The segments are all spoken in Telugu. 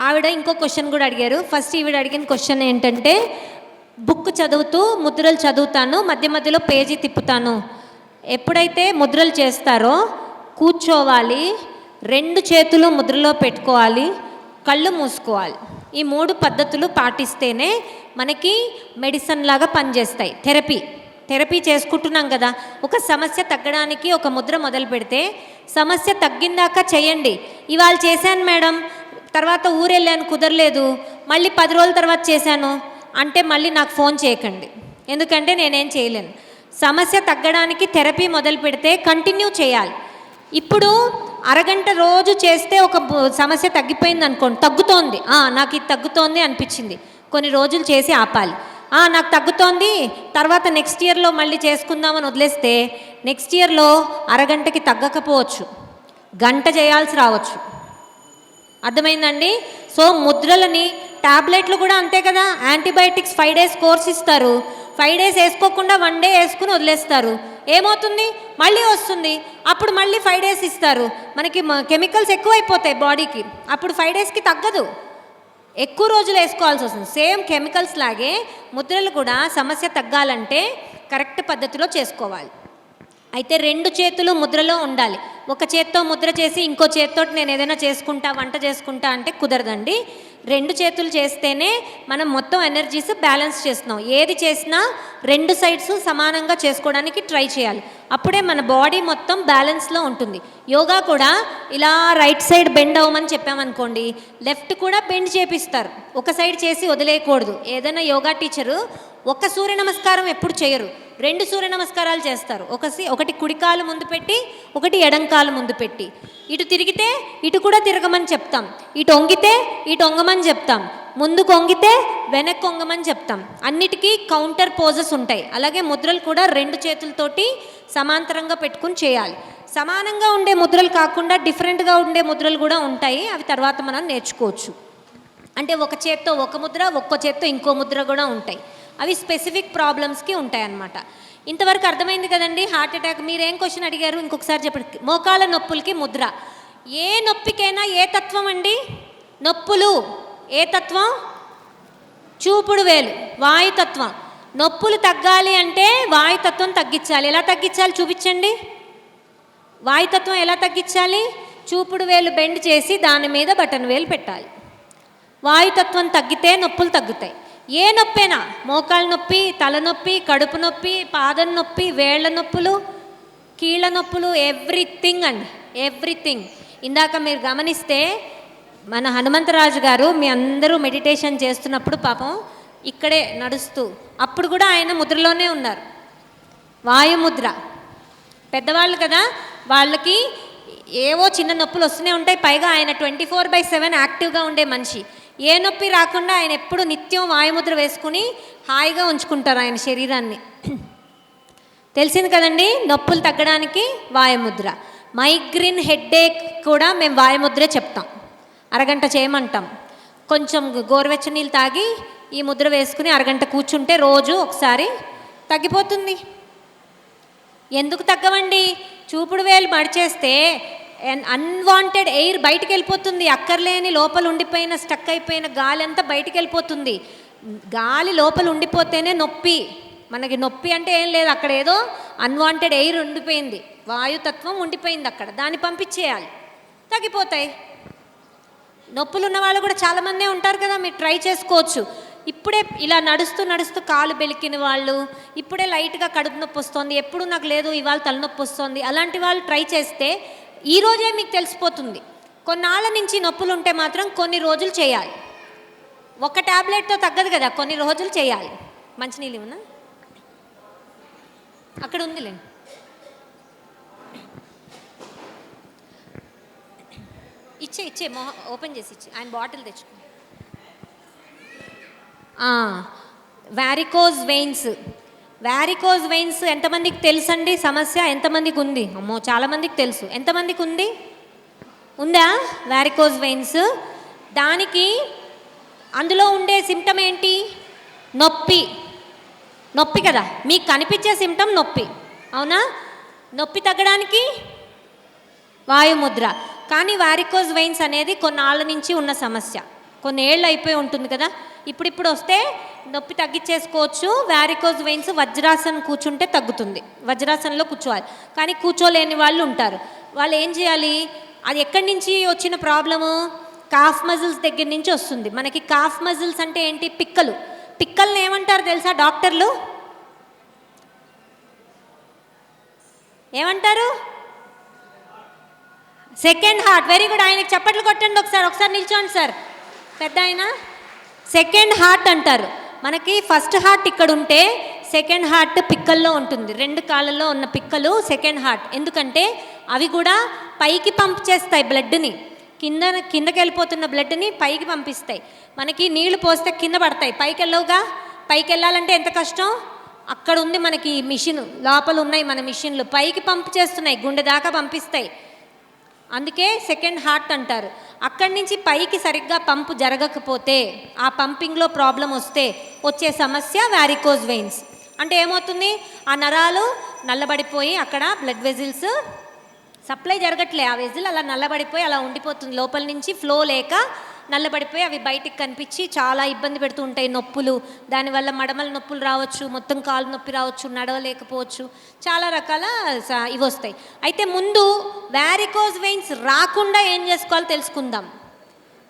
ఆవిడ ఇంకో క్వశ్చన్ కూడా అడిగారు. ఫస్ట్ ఈవిడ అడిగిన క్వశ్చన్ ఏంటంటే, బుక్ చదువుతూ ముద్రలు చదువుతాను, మధ్య మధ్యలో పేజీ తిప్పుతాను. ఎప్పుడైతే ముద్రలు చేస్తారో కూర్చోవాలి, 2 చేతులు ముద్రలో పెట్టుకోవాలి, కళ్ళు మూసుకోవాలి. ఈ 3 పద్ధతులు పాటిస్తేనే మనకి మెడిసిన్ లాగా పనిచేస్తాయి. థెరపీ చేసుకుంటున్నాం కదా. ఒక సమస్య తగ్గడానికి ఒక ముద్ర మొదలు పెడితే సమస్య తగ్గిందాకా చేయండి. ఇవాళ చేశాను మేడం, తర్వాత ఊరెళ్ళాను కుదరలేదు, మళ్ళీ 10 రోజుల తర్వాత చేశాను అంటే మళ్ళీ నాకు ఫోన్ చేయకండి, ఎందుకంటే నేనేం చేయలేను. సమస్య తగ్గడానికి థెరపీ మొదలు పెడితే కంటిన్యూ చేయాలి. ఇప్పుడు అరగంట రోజు చేస్తే ఒక సమస్య తగ్గిపోయింది అనుకోండి, తగ్గుతోంది, నాకు ఇది తగ్గుతోంది అనిపించింది, కొన్ని రోజులు చేసి ఆపాలి. నాకు తగ్గుతోంది, తర్వాత నెక్స్ట్ ఇయర్లో మళ్ళీ చేసుకుందామని వదిలేస్తే నెక్స్ట్ ఇయర్లో అరగంటకి తగ్గకపోవచ్చు, గంట చేయాల్సి రావచ్చు. అర్థమైందండి? సో ముద్రలని, టాబ్లెట్లు కూడా అంతే కదా. యాంటీబయాటిక్స్ 5 days కోర్స్ ఇస్తారు, 5 days వేసుకోకుండా 1 day వేసుకుని వదిలేస్తారు. ఏమవుతుంది? మళ్ళీ వస్తుంది, అప్పుడు మళ్ళీ 5 days ఇస్తారు. మనకి కెమికల్స్ ఎక్కువైపోతాయి బాడీకి, అప్పుడు 5 daysకి తగ్గదు, ఎక్కువ రోజులు వేసుకోవాల్సి వస్తుంది. సేమ్ కెమికల్స్ లాగే ముద్రలు కూడా సమస్య తగ్గాలంటే కరెక్ట్ పద్ధతిలో చేసుకోవాలి. అయితే 2 చేతులు ముద్రలో ఉండాలి. ఒక చేత్తో ముద్ర చేసి ఇంకో చేత్తో నేను ఏదైనా చేసుకుంటా, వంట చేసుకుంటా అంటే కుదరదండి. 2 చేతులు చేస్తేనే మనం మొత్తం ఎనర్జీస్ బ్యాలెన్స్ చేస్తున్నాం. ఏది చేసినా 2 సైడ్స్ సమానంగా చేసుకోవడానికి ట్రై చేయాలి, అప్పుడే మన బాడీ మొత్తం బ్యాలెన్స్లో ఉంటుంది. యోగా కూడా ఇలా రైట్ సైడ్ బెండ్ అవ్వమని చెప్పామనుకోండి, లెఫ్ట్ కూడా బెండ్ చేపిస్తారు. ఒక సైడ్ చేసి వదిలేయకూడదు. ఏదైనా యోగా టీచరు ఒక సూర్య నమస్కారం ఎప్పుడు చేయరు, 2 సూర్య నమస్కారాలు చేస్తారు. ఒకటి కుడికాలు ముందు పెట్టి, ఒకటి ఎడంకాలు ముందు పెట్టి. ఇటు తిరిగితే ఇటు కూడా తిరగమని చెప్తాం, ఇటు వంగితే ఇటు వంగమని చెప్తాం, ముందుకు వంగితే వెనక్కి వంగమని చెప్తాం. అన్నిటికీ కౌంటర్ పోజెస్ ఉంటాయి. అలాగే ముద్రలు కూడా 2 చేతులతోటి సమాంతరంగా పెట్టుకుని చేయాలి. సమానంగా ఉండే ముద్రలు కాకుండా డిఫరెంట్గా ఉండే ముద్రలు కూడా ఉంటాయి, అవి తర్వాత మనం నేర్చుకోవచ్చు. అంటే ఒక చేత్తో ఒక ముద్ర, ఒక్కో చేత్తో ఇంకో ముద్ర కూడా ఉంటాయి. అవి స్పెసిఫిక్ ప్రాబ్లమ్స్కి ఉంటాయి అన్నమాట. ఇంతవరకు అర్థమైంది కదండి? హార్ట్ అటాక్ మీరేం క్వశ్చన్ అడిగారు ఇంకొకసారి చెప్పండి. మోకాళ్ళ నొప్పులకి ముద్ర. ఏ నొప్పికైనా ఏ తత్వం అండి? నొప్పులు ఏ తత్వం? చూపుడు వేలు, వాయుతత్వం. నొప్పులు తగ్గాలి అంటే వాయుతత్వం తగ్గించాలి. ఎలా తగ్గించాలి చూపించండి. వాయుతత్వం ఎలా తగ్గించాలి? చూపుడు వేలు బెండ్ చేసి దాని మీద బటన్ వేలు పెట్టాలి. వాయుతత్వం తగ్గితే నొప్పులు తగ్గుతాయి. ఏ నొప్పైనా, మోకాళ్ళ నొప్పి, తలనొప్పి, కడుపు నొప్పి, పాదం నొప్పి, వేళ్ల నొప్పులు, కీళ్ళ నొప్పులు, ఎవ్రీథింగ్ అండి, ఎవ్రీథింగ్. ఇందాక మీరు గమనిస్తే మన హనుమంతరాజు గారు మీ అందరూ మెడిటేషన్ చేస్తున్నప్పుడు పాపం ఇక్కడే నడుస్తూ, అప్పుడు కూడా ఆయన ముద్రలోనే ఉన్నారు, వాయుముద్ర. పెద్దవాళ్ళు కదా, వాళ్ళకి ఏవో చిన్న నొప్పులు వస్తూనే ఉంటాయి. పైగా ఆయన 24/7 యాక్టివ్గా ఉండే మనిషి. ఏ నొప్పి రాకుండా ఆయన ఎప్పుడు నిత్యం వాయుముద్ర వేసుకుని హాయిగా ఉంచుకుంటారు ఆయన శరీరాన్ని. తెలిసింది కదండి, నొప్పులు తగ్గడానికి వాయుముద్ర. మైగ్రేన్ హెడ్ఏక్ కూడా మేము వాయుముద్రే చెప్తాం, అరగంట చేయమంటాం. కొంచెం గోరువెచ్చ నీళ్ళు తాగి ఈ ముద్ర వేసుకుని అరగంట కూర్చుంటే రోజు ఒకసారి తగ్గిపోతుంది. ఎందుకు తగ్గవండి? చూపుడు వేలు మడిచేస్తే అన్వాంటెడ్ ఎయిర్ బయటికి వెళ్ళిపోతుంది, అక్కర్లేని లోపల ఉండిపోయిన స్టక్ అయిపోయిన గాలి అంతా బయటికి వెళ్ళిపోతుంది. గాలి లోపల ఉండిపోతేనే నొప్పి. మనకి నొప్పి అంటే ఏం లేదు, అక్కడ ఏదో అన్వాంటెడ్ ఎయిర్ ఉండిపోయింది, వాయుతత్వం ఉండిపోయింది అక్కడ, దాన్ని పంపించేయాలి, తగ్గిపోతాయి. నొప్పులు ఉన్న వాళ్ళు కూడా చాలామందే ఉంటారు కదా, మీరు ట్రై చేసుకోవచ్చు. ఇప్పుడే ఇలా నడుస్తూ నడుస్తూ కాలు బెలికిన వాళ్ళు, ఇప్పుడే లైట్గా కడుపు నొప్పి వస్తుంది, ఎప్పుడు నాకు లేదు ఇవాళ తలనొప్పి వస్తుంది, అలాంటి వాళ్ళు ట్రై చేస్తే ఈరోజే మీకు తెలిసిపోతుంది. కొన్నాళ్ళ నుంచి నొప్పులు ఉంటే మాత్రం కొన్ని రోజులు చేయాలి. ఒక ట్యాబ్లెట్తో తగ్గదు కదా, కొన్ని రోజులు చేయాలి. మంచినీళ్ళు ఇవ్వనా? అక్కడ ఉందిలేండి. ఇచ్చే ఓపెన్ చేసి ఇచ్చే, ఆయన బాటిల్ తెచ్చుకో. వ్యారికోజ్ వెయిన్స్ ఎంతమందికి తెలుసండి సమస్య? ఎంతమందికి ఉంది? అమ్మో చాలామందికి తెలుసు. ఎంతమందికి ఉందా వ్యారికోజ్ వెయిన్స్? దానికి అందులో ఉండే సిమ్టమ్ ఏంటి? నొప్పి కదా, మీకు కనిపించే సిమ్టమ్ నొప్పి, అవునా? నొప్పి తగ్గడానికి వాయుముద్ర. కానీ వారికోజ్ వెయిన్స్ అనేది కొన్నాళ్ళ నుంచి ఉన్న సమస్య, కొన్ని ఏళ్ళు అయిపోయి ఉంటుంది కదా, ఇప్పుడు వస్తే నొప్పి తగ్గించేసుకోవచ్చు. వారికోజ్ వెయిన్స్ వజ్రాసనం కూర్చుంటే తగ్గుతుంది, వజ్రాసనంలో కూర్చోవాలి. కానీ కూర్చోలేని వాళ్ళు ఉంటారు, వాళ్ళు ఏం చేయాలి? అది ఎక్కడి నుంచి వచ్చిన ప్రాబ్లము? కాఫ్ మజిల్స్ దగ్గర నుంచి వస్తుంది. మనకి కాఫ్ మజిల్స్ అంటే ఏంటి? పిక్కల్ని ఏమంటారు తెలుసా డాక్టర్లు? ఏమంటారు? Second heart. వెరీ గుడ్, ఆయనకి చప్పట్లు కొట్టండి ఒకసారి నిల్చోండి సార్. పెద్ద ఆయన సెకండ్ హార్ట్ అంటారు. మనకి ఫస్ట్ హార్ట్ ఇక్కడ ఉంటే సెకండ్ హార్ట్ పిక్కల్లో ఉంటుంది. 2 కాళ్ళల్లో ఉన్న పిక్కలు సెకండ్ హార్ట్. ఎందుకంటే అవి కూడా పైకి పంప్ చేస్తాయి బ్లడ్ని, కిందకి వెళ్ళిపోతున్న బ్లడ్ని పైకి పంపిస్తాయి. మనకి నీళ్లు పోస్తే కింద పడతాయి, పైకి వెళ్ళవుగా. పైకి వెళ్ళాలంటే ఎంత కష్టం. అక్కడ ఉంది మనకి మిషన్, లోపల ఉన్నాయి మన మిషన్లు, పైకి పంప్ చేస్తున్నాయి, గుండె దాకా పంపిస్తాయి. అందుకే సెకండ్ హార్ట్ అంటారు. అక్కడి నుంచి పైకి సరిగ్గా పంపు జరగకపోతే, ఆ పంపింగ్లో ప్రాబ్లం వస్తే వచ్చే సమస్య వారికోజ్ వెయిన్స్. అంటే ఏమవుతుంది? ఆ నరాలు నల్లబడిపోయి అక్కడ బ్లడ్ వెజిల్స్ సప్లై జరగట్లే, ఆ వెజిల్ అలా నల్లబడిపోయి అలా ఉండిపోతుంది. లోపల నుంచి ఫ్లో లేక నల్లబడిపోయి అవి బయటికి కనిపించి చాలా ఇబ్బంది పెడుతూ ఉంటాయి. నొప్పులు, దానివల్ల మడమల నొప్పులు రావచ్చు, మొత్తం కాలు నొప్పి రావచ్చు, నడవలేకపోవచ్చు, చాలా రకాల ఇవి వస్తాయి. అయితే ముందు వారికోజ్ వెయిన్స్ రాకుండా ఏం చేసుకోవాలో తెలుసుకుందాం.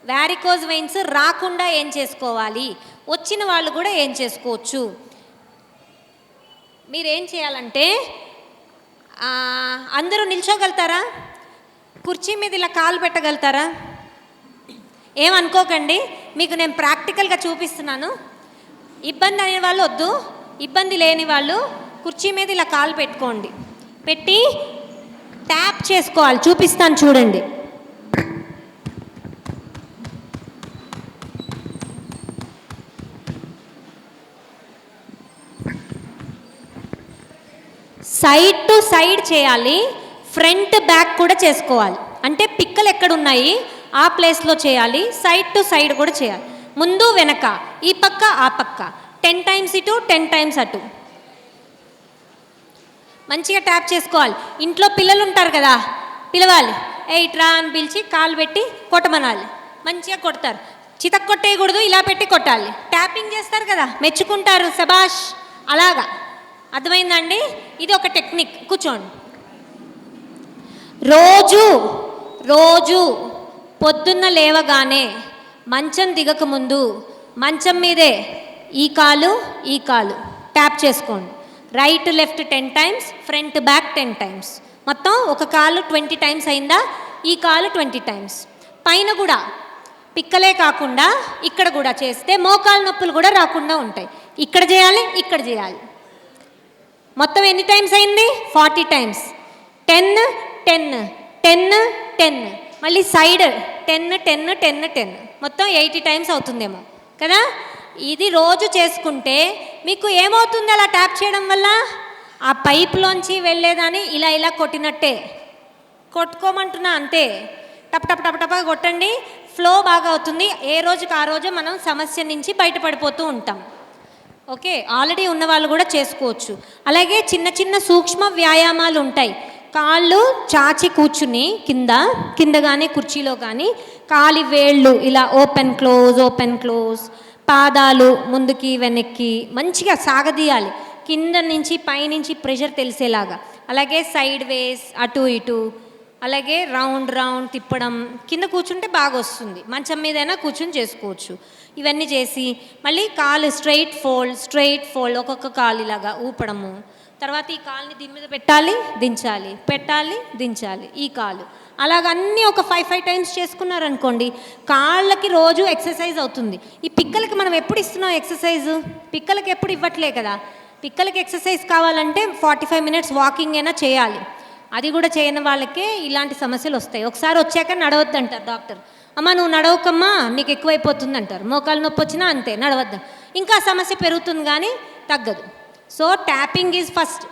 వారికోజ్ వెయిన్స్ రాకుండా ఏం చేసుకోవాలి, వచ్చిన వాళ్ళు కూడా ఏం చేసుకోవచ్చు. మీరేం చేయాలంటే, అందరూ నిల్చోగలుగుతారా? కుర్చీ మీద ఇలా కాలు పెట్టగలుగుతారా? ఏమనుకోకండి, మీకు నేను ప్రాక్టికల్గా చూపిస్తున్నాను. ఇబ్బంది అనే వాళ్ళు వద్దు, ఇబ్బంది లేని వాళ్ళు కుర్చీ మీద ఇలా కాలు పెట్టుకోండి, పెట్టి ట్యాప్ చేసుకోవాలి. చూపిస్తాను చూడండి. సైడ్ టు సైడ్ చేయాలి, ఫ్రంట్ బ్యాక్ కూడా చేసుకోవాలి. అంటే పిక్కలు ఎక్కడ ఉన్నాయి ఆ ప్లేస్లో చేయాలి, సైడ్ టు సైడ్ కూడా చేయాలి. ముందు వెనక, ఈ పక్క ఆ పక్క, 10 టైమ్స్ ఇటు 10 టైమ్స్ అటు. మంచిగా ట్యాప్ చేసుకోవాలి. ఇంట్లో పిల్లలు ఉంటారు కదా, పిలవాలి, ఇట్రా అని పిలిచి కాలు పెట్టి కొట్టమనాలి. మంచిగా కొడతారు, చితక్ కొట్టేయకూడదు, ఇలా పెట్టి కొట్టాలి. ట్యాపింగ్ చేస్తారు కదా, మెచ్చుకుంటారు, శబాష్. అలాగా, అర్థమైందండి? ఇది ఒక టెక్నిక్. కూర్చోండి. రోజు పొద్దున్న లేవగానే మంచం దిగకముందు మంచం మీదే ఈ కాలు ట్యాప్ చేసుకోండి. Right left 10 times, front back 10 times. మొత్తం ఒక కాలు 20 టైమ్స్ అయిందా? ఈ కాలు 20 టైమ్స్. పైన కూడా పిక్కలే కాకుండా ఇక్కడ కూడా చేస్తే మోకాలు నొప్పులు కూడా రాకుండా ఉంటాయి. ఇక్కడ చేయాలి. మొత్తం ఎన్ని టైమ్స్ అయింది? 40 టైమ్స్. 10 10 10 10, మళ్ళీ సైడ్ 10 10 10 10, మొత్తం 80 టైమ్స్ అవుతుందేమో కదా. ఇది రోజు చేసుకుంటే మీకు ఏమవుతుంది? అలా ట్యాప్ చేయడం వల్ల ఆ పైప్లోంచి వెళ్ళేదాన్ని ఇలా కొట్టినట్టే కొట్టుకోమంటున్నా, అంతే. టప కొట్టండి, ఫ్లో బాగా అవుతుంది. ఏ రోజుకి ఆ రోజు మనం సమస్య నుంచి బయటపడిపోతూ ఉంటాం. ఓకే, ఆల్రెడీ ఉన్న వాళ్ళు కూడా చేసుకోవచ్చు. అలాగే చిన్న సూక్ష్మ వ్యాయామాలు ఉంటాయి. కాళ్ళు చాచి కూర్చుని కింద కానీ కుర్చీలో కానీ కాలి వేళ్ళు ఇలా ఓపెన్ క్లోజ్, పాదాలు ముందుకి వెనక్కి మంచిగా సాగదీయాలి, కింద నుంచి పైనుంచి ప్రెషర్ తెలిసేలాగా. అలాగే సైడ్ వేస్, అటు ఇటు, అలాగే రౌండ్ తిప్పడం. కింద కూర్చుంటే బాగా వస్తుంది, మంచం మీదైనా కూర్చుని చేసుకోవచ్చు. ఇవన్నీ చేసి మళ్ళీ కాలు స్ట్రైట్ ఫోల్డ్, ఒక్కొక్క కాలు ఇలాగా ఊపడము. తర్వాత ఈ కాలుని దీని మీద పెట్టాలి, దించాలి ఈ కాలు. అలాగ అన్నీ ఒక 5 టైమ్స్ చేసుకున్నారనుకోండి, కాళ్ళకి రోజు ఎక్సర్సైజ్ అవుతుంది. ఈ పిక్కలకి మనం ఎప్పుడు ఇస్తున్నాం ఎక్సర్సైజు? పిక్కలకి ఎప్పుడు ఇవ్వట్లే కదా. పిక్కలకి ఎక్సర్సైజ్ కావాలంటే 45 మినిట్స్ వాకింగ్ అయినా చేయాలి. అది కూడా చేయని వాళ్ళకే ఇలాంటి సమస్యలు వస్తాయి. ఒకసారి వచ్చాక నడవద్దు అంటారు డాక్టర్. అమ్మ నువ్వు నడవకమ్మా, నీకు ఎక్కువైపోతుంది అంటారు. మోకాలు నొప్పి వచ్చినా అంతే, నడవద్దు. ఇంకా సమస్య పెరుగుతుంది కానీ తగ్గదు. So tapping is first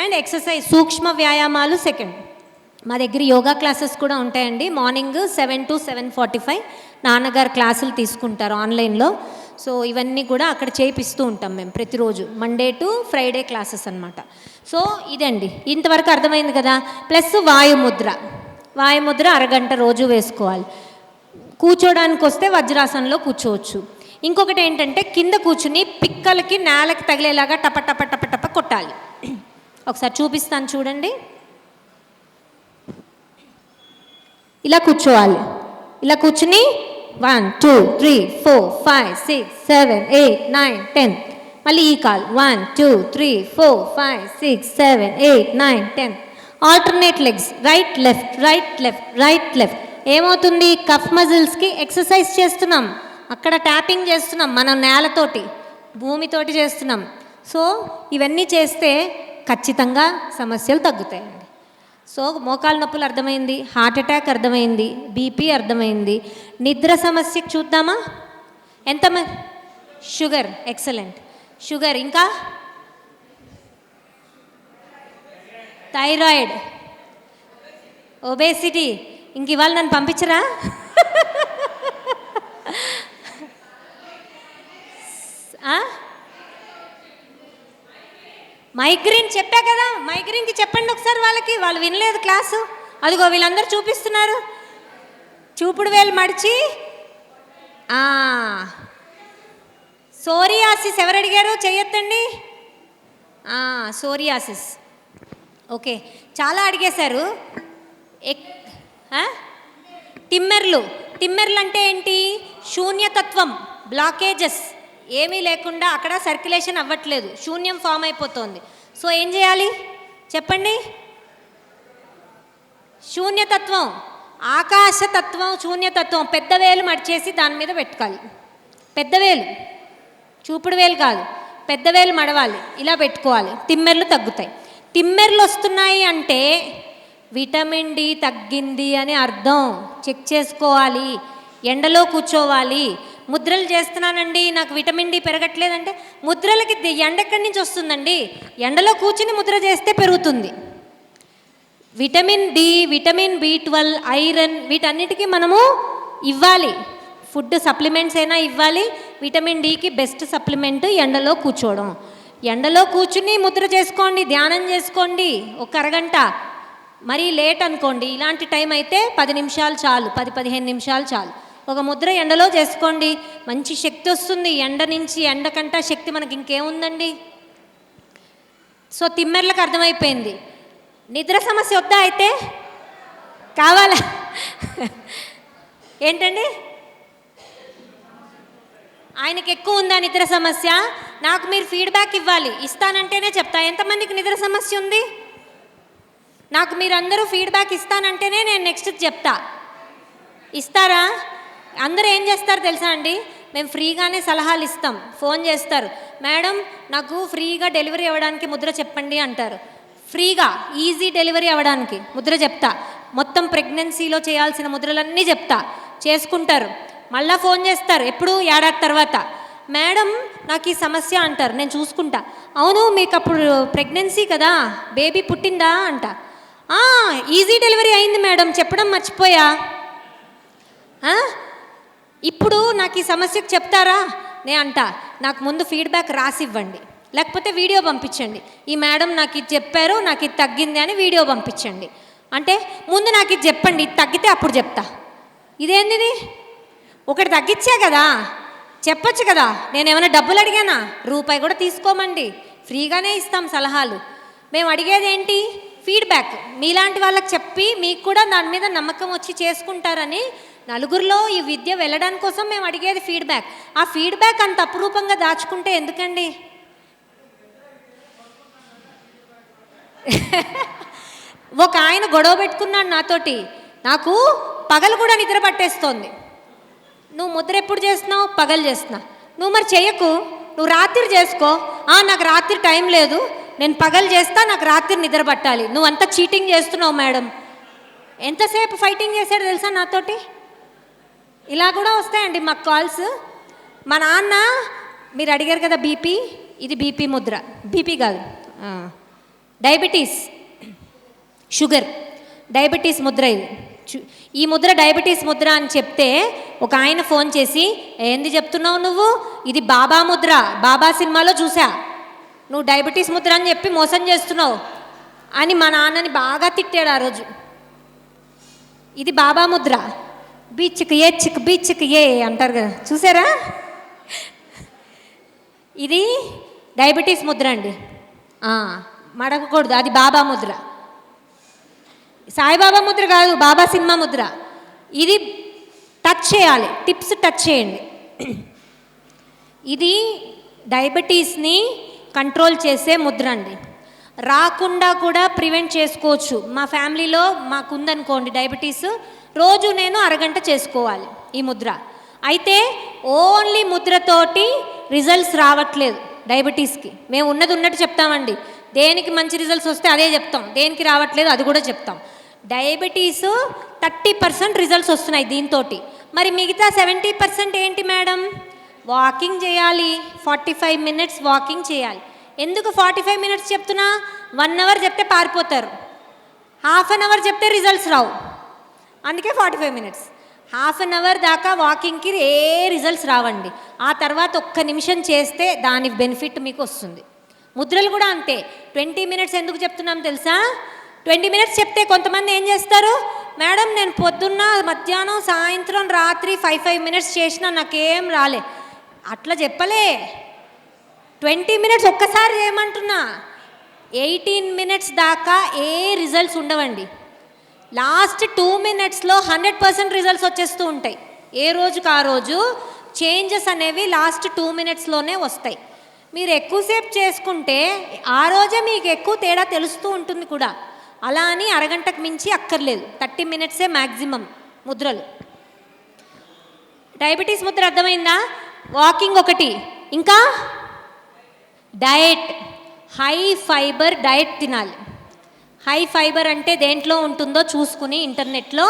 and exercise, సూక్ష్మ వ్యాయామాలు సెకండ్. మా దగ్గర యోగా క్లాసెస్ కూడా ఉంటాయండి. మార్నింగ్ 7 to 7:45 నాన్నగారు క్లాసులు తీసుకుంటారు ఆన్లైన్లో. సో ఇవన్నీ కూడా అక్కడ చేయిస్తూ ఉంటాం మేము ప్రతిరోజు, మండే టు ఫ్రైడే క్లాసెస్ అనమాట. సో ఇదండి, ఇంతవరకు అర్థమైంది కదా. ప్లస్ వాయుముద్ర అరగంట రోజు వేసుకోవాలి. కూర్చోడానికి వస్తే వజ్రాసనంలో కూర్చోవచ్చు. ఇంకొకటి ఏంటంటే కింద కూర్చుని పిక్కలకి నేలకి తగిలేలాగా టప టప టప టప కొట్టాలి. ఒకసారి చూపిస్తాను చూడండి. ఇలా కూర్చోవాలి. ఇలా కూర్చుని 1 2 3 4 5 6 7 8 9 10. మళ్ళీ ఈ call 1 2 3 4 5 6 7 8 9 10. Alternate legs, right left right left right left. ఏమవుతుంది? కఫ్ మజిల్స్కి ఎక్సర్సైజ్ చేస్తున్నాం, అక్కడ ట్యాపింగ్ చేస్తున్నాం, మనం నేలతోటి భూమితోటి చేస్తున్నాం. సో ఇవన్నీ చేస్తే ఖచ్చితంగా సమస్యలు తగ్గుతాయండి. సో మోకాలు నొప్పులు అర్థమైంది, హార్ట్ అటాక్ అర్థమైంది, బీపీ అర్థమైంది. నిద్ర సమస్యకు చూద్దామా? Sugar, excellent. షుగర్, ఇంకా థైరాయిడ్, ఒబేసిటీ. ఇంక ఇవాళ నన్ను పంపించరా? మైగ్రేన్ చెప్పా కదా, మైగ్రేన్కి చెప్పండి ఒకసారి వాళ్ళకి, వాళ్ళు వినలేదు క్లాసు. అదిగో వీళ్ళందరూ చూపిస్తున్నారు, చూపుడు వేలు మడిచి. సోరియాసిస్ ఎవరు అడిగారు? చెయ్యొద్దండి. సోరియాసిస్, ఓకే, చాలా అడిగేశారు. టిమ్మెర్లు అంటే ఏంటి? శూన్యతత్వం, బ్లాకేజెస్ ఏమీ లేకుండా అక్కడ సర్క్యులేషన్ అవ్వట్లేదు, శూన్యం ఫామ్ అయిపోతుంది. సో ఏం చేయాలి చెప్పండి? శూన్యతత్వం, ఆకాశతత్వం, శూన్యతత్వం. పెద్ద వేలు మడిచేసి దాని మీద పెట్టుకోవాలి. పెద్ద వేలు, చూపుడు వేలు కాదు, పెద్ద వేలు మడవాలి, ఇలా పెట్టుకోవాలి. తిమ్మెర్లు తగ్గుతాయి. తిమ్మెర్లు వస్తున్నాయి అంటే విటమిన్ డి తగ్గింది అని అర్థం. చెక్ చేసుకోవాలి. ఎండలో కూర్చోవాలి. ముద్రలు చేస్తున్నానండి, నాకు విటమిన్ డి పెరగట్లేదంటే ముద్రలకి ఎండ ఎక్కడి నుంచి వస్తుందండి? ఎండలో కూర్చుని ముద్ర చేస్తే పెరుగుతుంది. Vitamin D, vitamin B12, iron, వీటన్నిటికీ మనము ఇవ్వాలి. ఫుడ్ సప్లిమెంట్స్ అయినా ఇవ్వాలి. విటమిన్ డికి బెస్ట్ సప్లిమెంట్ ఎండలో కూర్చోవడం. ఎండలో కూర్చుని ముద్ర చేసుకోండి, ధ్యానం చేసుకోండి ఒక అరగంట. మరీ లేట్ అనుకోండి, ఇలాంటి టైం అయితే 10 నిమిషాలు చాలు, 10-15 నిమిషాలు చాలు. ఒక ముద్ర ఎండలో చేసుకోండి, మంచి శక్తి వస్తుంది. ఎండ నుంచి, ఎండకంట శక్తి మనకి ఇంకేముందండి? సో తిమ్మెర్లకు అర్థమైపోయింది. నిద్ర సమస్య వద్దా అయితే? కావాలా? ఏంటండి? ఆయనకి ఎక్కువ ఉందా నిద్ర సమస్య? నాకు మీరు ఫీడ్బ్యాక్ ఇవ్వాలి, ఇస్తానంటేనే చెప్తా. ఎంతమందికి నిద్ర సమస్య ఉంది? నాకు మీరందరూ ఫీడ్బ్యాక్ ఇస్తానంటేనే నేను నెక్స్ట్ చెప్తా. ఇస్తారా? అందరూ ఏం చేస్తారు తెలుసా అండి? మేము ఫ్రీగానే సలహాలు ఇస్తాం. ఫోన్ చేస్తారు, మేడం నాకు ఫ్రీగా డెలివరీ అవ్వడానికి ముద్ర చెప్పండి అంటారు. ఫ్రీగా ఈజీ డెలివరీ అవ్వడానికి ముద్ర చెప్తా. మొత్తం ప్రెగ్నెన్సీలో చేయాల్సిన ముద్రలన్నీ చెప్తా. చేసుకుంటారు. మళ్ళీ ఫోన్ చేస్తారు, ఎప్పుడు? ఏడాది తర్వాత. మేడం నాకు ఈ సమస్య అంటారు. నేను చూసుకుంటా. అవును, మీకు అప్పుడు ప్రెగ్నెన్సీ కదా, బేబీ పుట్టిందా అంట. ఈజీ డెలివరీ అయింది మేడం, చెప్పడం మర్చిపోయా. ఇప్పుడు నాకు ఈ సమస్యకు చెప్తారా? నే అంట, నాకు ముందు ఫీడ్బ్యాక్ రాసి ఇవ్వండి, లేకపోతే వీడియో పంపించండి. ఈ మేడం నాకు ఇది చెప్పారు, నాకు ఇది తగ్గింది అని వీడియో పంపించండి. అంటే ముందు నాకు ఇది చెప్పండి, ఇది తగ్గితే అప్పుడు చెప్తా. ఇదేంటిది? ఒకటి తగ్గించా కదా, చెప్పచ్చు కదా. నేను ఏమైనా డబ్బులు అడిగానా? రూపాయి కూడా తీసుకోమండి, ఫ్రీగానే ఇస్తాం సలహాలు. మేము అడిగేది ఏంటి? ఫీడ్బ్యాక్. మీలాంటి వాళ్ళకి చెప్పి మీకు కూడా దాని మీద నమ్మకం వచ్చి చేసుకుంటారని, నలుగురిలో ఈ విద్య వెళ్ళడానికి కోసం మేము అడిగేది ఫీడ్బ్యాక్. ఆ ఫీడ్బ్యాక్ అంత అపురూపంగా దాచుకుంటే ఎందుకండి? ఒక ఆయన గొడవ పెట్టుకున్నాడు నాతోటి, నాకు పగలు కూడా నిద్ర పట్టేస్తోంది. నువ్వు ముద్ర ఎప్పుడు చేస్తున్నావు? పగలు చేస్తున్నా. నువ్వు మరి చెయ్యకు, నువ్వు రాత్రి చేసుకో. నాకు రాత్రి టైం లేదు, నేను పగలు చేస్తా, నాకు రాత్రి నిద్ర పట్టాలి. నువ్వంతా చీటింగ్ చేస్తున్నావు మేడం. ఎంతసేపు ఫైటింగ్ చేశాడు తెలుసా నాతోటి? ఇలా కూడా వస్తాయండి మాకు కాల్స్. మా నాన్న, మీరు అడిగారు కదా బీపీ, ఇది బీపీ ముద్ర. బీపీ కాదు, డయాబెటీస్, షుగర్, డయాబెటీస్ ముద్ర. ఇది ఈ ముద్ర డయాబెటీస్ ముద్ర అని చెప్తే ఒక ఆయన ఫోన్ చేసి, ఏంది చెప్తున్నావు నువ్వు? ఇది బాబా ముద్ర, బాబా సినిమాలో చూసా, నువ్వు డయాబెటీస్ ముద్ర అని చెప్పి మోసం చేస్తున్నావు అని మా నాన్నని బాగా తిట్టాడు ఆ రోజు. ఇది బాబా ముద్ర. బీచ్కి ఏ అంటారు కదా, చూసారా? ఇది డయాబెటీస్ ముద్ర అండి. మడగకూడదు, అది బాబా ముద్ర. సాయిబాబా ముద్ర కాదు, బాబా సినిమా ముద్ర. ఇది టచ్ చేయాలి, టిప్స్ టచ్ చేయండి. ఇది డయాబెటీస్ని కంట్రోల్ చేసే ముద్ర అండి. రాకుండా కూడా ప్రివెంట్ చేసుకోవచ్చు. మా ఫ్యామిలీలో మాకు ఉందనుకోండి డయాబెటీస్, రోజు నేను అరగంట చేసుకోవాలి ఈ ముద్ర. అయితే ఓన్లీ ముద్రతోటి రిజల్ట్స్ రావట్లేదు డయాబెటీస్కి. మేము ఉన్నది ఉన్నట్టు చెప్తామండి. దేనికి మంచి రిజల్ట్స్ వస్తే అదే చెప్తాం, దేనికి రావట్లేదు అది కూడా చెప్తాం. డయాబెటీస్ 30% రిజల్ట్స్ వస్తున్నాయి దీంతో. మరి మిగతా 70% ఏంటి మేడం? వాకింగ్ చేయాలి, 45 minutes వాకింగ్ చేయాలి. ఎందుకు 45 minutes చెప్తున్నా? 1 hour చెప్తే పారిపోతారు, హాఫ్ అన్ అవర్ చెప్తే రిజల్ట్స్ రావు. అందుకే 45 minutes. హాఫ్ అన్ అవర్ దాకా వాకింగ్కి ఏ రిజల్ట్స్ రావండి. ఆ తర్వాత 1 నిమిషం చేస్తే దాని బెనిఫిట్ మీకు వస్తుంది. ముద్రలు కూడా అంతే. 20 minutes ఎందుకు చెప్తున్నాం తెలుసా? 20 minutes చెప్తే కొంతమంది ఏం చేస్తారు, మేడం నేను పొద్దున్న, మధ్యాహ్నం, సాయంత్రం, రాత్రి 5 minutes చేసినా నాకేం రాలే. అట్లా చెప్పలే. 20 minutes ఒక్కసారి చేయమంటున్నా. 18 minutes దాకా ఏ రిజల్ట్స్ ఉండవండి. లాస్ట్ 2 minutesలో 100% రిజల్ట్స్ వచ్చేస్తూ ఉంటాయి. ఏ రోజుకి ఆ రోజు చేంజెస్ అనేవి లాస్ట్ 2 minutesలోనే వస్తాయి. మీరు ఎక్కువసేపు చేసుకుంటే ఆ రోజే మీకు ఎక్కువ తేడా తెలుస్తూ ఉంటుంది కూడా. అలా అని అరగంటకు మించి అక్కర్లేదు, 30 minutes మ్యాక్సిమం ముద్రలు. డయాబెటీస్ ముద్ర అర్థమైందా? వాకింగ్ ఒకటి, ఇంకా డయట్, హై ఫైబర్ డయట్ తినాలి. హై ఫైబర్ అంటే దేంట్లో ఉంటుందో చూసుకుని ఇంటర్నెట్లో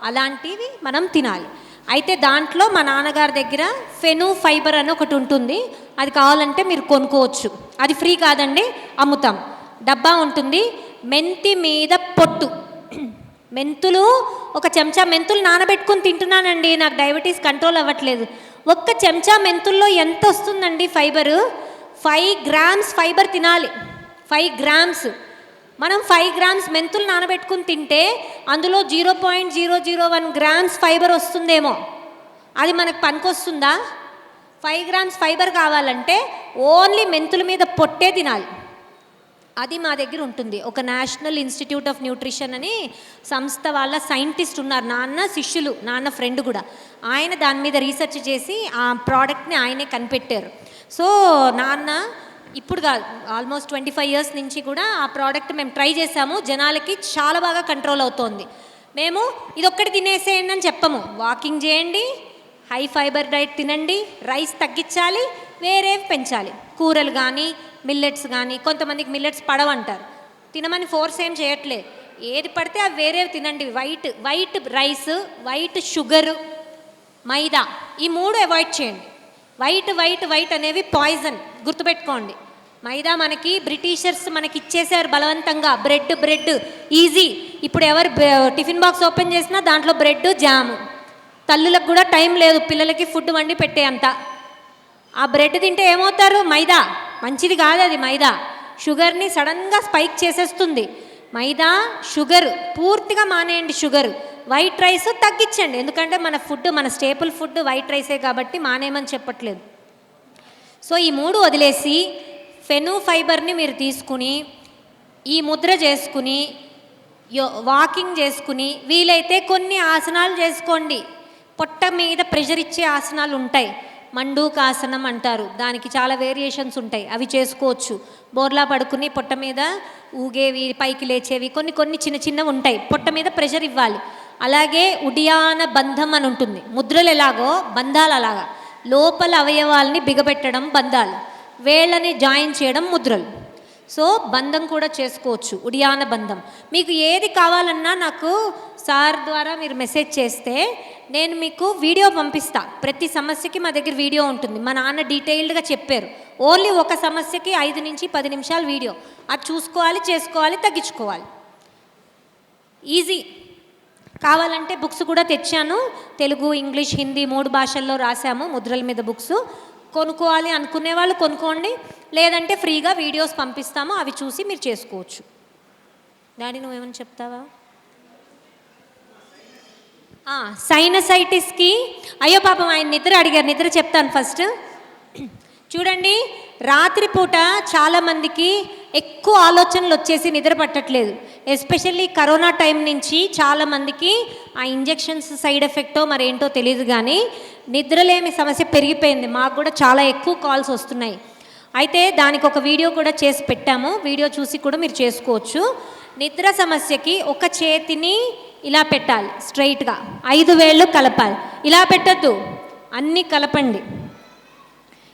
అలాంటివి మనం తినాలి. అయితే దాంట్లో మా నాన్నగారి దగ్గర ఫెను ఫైబర్ అని ఒకటి ఉంటుంది, అది కావాలంటే మీరు కొనుక్కోవచ్చు. అది ఫ్రీ కాదండి, అమ్ముతాం. డబ్బా ఉంటుంది. మెంతి మీద పొట్టు, మెంతులు 1 చెంచా మెంతులు నానబెట్టుకుని తింటున్నానండి, నాకు డయాబెటీస్ కంట్రోల్ అవ్వట్లేదు. 1 చెంచా మెంతుల్లో ఎంత వస్తుందండి ఫైబరు? 5 grams ఫైబర్ తినాలి. 5 grams. మనం 5 grams మెంతులు నానబెట్టుకుని తింటే అందులో 0.001 grams ఫైబర్ వస్తుందేమో. అది మనకు పనికొస్తుందా? 5 grams ఫైబర్ కావాలంటే ఓన్లీ మెంతుల మీద పొట్టే తినాలి. అది మా దగ్గర ఉంటుంది. ఒక నేషనల్ ఇన్స్టిట్యూట్ ఆఫ్ న్యూట్రిషన్ అని సంస్థ వాళ్ళ సైంటిస్ట్ ఉన్నారు, నాన్న శిష్యులు, నాన్న ఫ్రెండ్ కూడా. ఆయన దాని మీద రీసెర్చ్ చేసి ఆ ప్రోడక్ట్ని ఆయనే కనిపెట్టారు. సో నాన్న ఇప్పుడు కాదు, ఆల్మోస్ట్ 25 years నుంచి కూడా ఆ ప్రోడక్ట్ మేము ట్రై చేసాము. జనాలకి చాలా బాగా కంట్రోల్ అవుతోంది. మేము ఇదొక్కటి తినేసేయండి అని చెప్పము. వాకింగ్ చేయండి, హై ఫైబర్ డైట్ తినండి, రైస్ తగ్గించాలి, వేరేవి పెంచాలి. కూరలు కానీ మిల్లెట్స్ కానీ, కొంతమందికి మిల్లెట్స్ పడవంటారు, తినమని ఫోర్స్ ఏం చేయట్లేదు. ఏది పడితే అవి వేరేవి తినండి. వైట్ రైస్, వైట్ షుగరు, మైదా, ఈ 3 అవాయిడ్ చేయండి. వైట్ అనేవి పాయిజన్, గుర్తుపెట్టుకోండి. మైదా మనకి బ్రిటిషర్స్ మనకి ఇచ్చేసారు బలవంతంగా. Bread easy. ఇప్పుడు ఎవరు టిఫిన్ బాక్స్ ఓపెన్ చేసినా దాంట్లో బ్రెడ్, జాము. తల్లులకు కూడా టైం లేదు పిల్లలకి ఫుడ్ వండి పెట్టే అంత. ఆ బ్రెడ్ తింటే ఏమవుతారు? మైదా మంచిది కాదు, అది మైదా షుగర్ని సడన్గా స్పైక్ చేసేస్తుంది. మైదా, షుగర్ పూర్తిగా మానేయండి. షుగర్, వైట్ రైస్ తగ్గించండి. ఎందుకంటే మన ఫుడ్, మన స్టేపుల్ ఫుడ్ వైట్ రైసే కాబట్టి మానేయమని చెప్పట్లేదు. సో ఈ 3 వదిలేసి ఫెను ఫైబర్ని మీరు తీసుకుని ఈ ముద్ర చేసుకుని వాకింగ్ చేసుకుని వీలైతే కొన్ని ఆసనాలు చేసుకోండి. పొట్ట మీద ప్రెషర్ ఇచ్చే ఆసనాలు ఉంటాయి. మండూకాసనం అంటారు, దానికి చాలా వేరియేషన్స్ ఉంటాయి, అవి చేసుకోవచ్చు. బోర్లా పడుకుని పొట్ట మీద ఊగేవి, పైకి లేచేవి, కొన్ని చిన్నవి ఉంటాయి. పొట్ట మీద ప్రెషర్ ఇవ్వాలి. అలాగే ఉడియాన బంధం అని ఉంటుంది. ముద్రలు ఎలాగో బంధాలు అలాగా, లోపల అవయవాల్ని బిగబెట్టడం బంధాలు, వేళ్ళని జాయిన్ చేయడం ముద్రలు. సో బంధం కూడా చేసుకోవచ్చు, ఉడియాన బంధం. మీకు ఏది కావాలన్నా నాకు సార్ ద్వారా మీరు మెసేజ్ చేస్తే నేను మీకు వీడియో పంపిస్తా. ప్రతి సమస్యకి మా దగ్గర వీడియో ఉంటుంది. మా నాన్న డీటెయిల్డ్గా చెప్పారు. ఓన్లీ ఒక సమస్యకి 5 నుంచి 10 నిమిషాలు వీడియో, అది చూసుకోవాలి, చేసుకోవాలి, తగ్గించుకోవాలి. ఈజీ. కావాలంటే బుక్స్ కూడా తెచ్చాను, తెలుగు, ఇంగ్లీష్, హిందీ 3 భాషల్లో రాసాము ముద్రల మీద బుక్స్. కొనుక్కోవాలి అనుకునే వాళ్ళు కొనుక్కోండి, లేదంటే ఫ్రీగా వీడియోస్ పంపిస్తాము, అవి చూసి మీరు చేసుకోవచ్చు. డాడీ నువ్వేమని చెప్తావా? సైనసైటిస్కి, అయ్యో పాపం ఆయన నిద్ర అడిగారు, నిద్ర చెప్తాను ఫస్ట్. చూడండి, రాత్రిపూట చాలామందికి ఎక్కువ ఆలోచనలు వచ్చేసి నిద్ర పట్టట్లేదు. ఎస్పెషల్లీ కరోనా టైం నుంచి చాలామందికి ఆ ఇంజెక్షన్స్ సైడ్ ఎఫెక్టో మరేంటో తెలియదు, కానీ నిద్రలేమి సమస్య పెరిగిపోయింది. మాకు కూడా చాలా ఎక్కువ కాల్స్ వస్తున్నాయి. అయితే దానికి ఒక వీడియో కూడా చేసి పెట్టాము, వీడియో చూసి కూడా మీరు చేసుకోవచ్చు. నిద్ర సమస్యకి ఒక చేతిని ఇలా పెట్టాలి స్ట్రైట్గా, 5 వేళ్ళు కలపాలి. ఇలా పెట్టద్దు, అన్నీ కలపండి.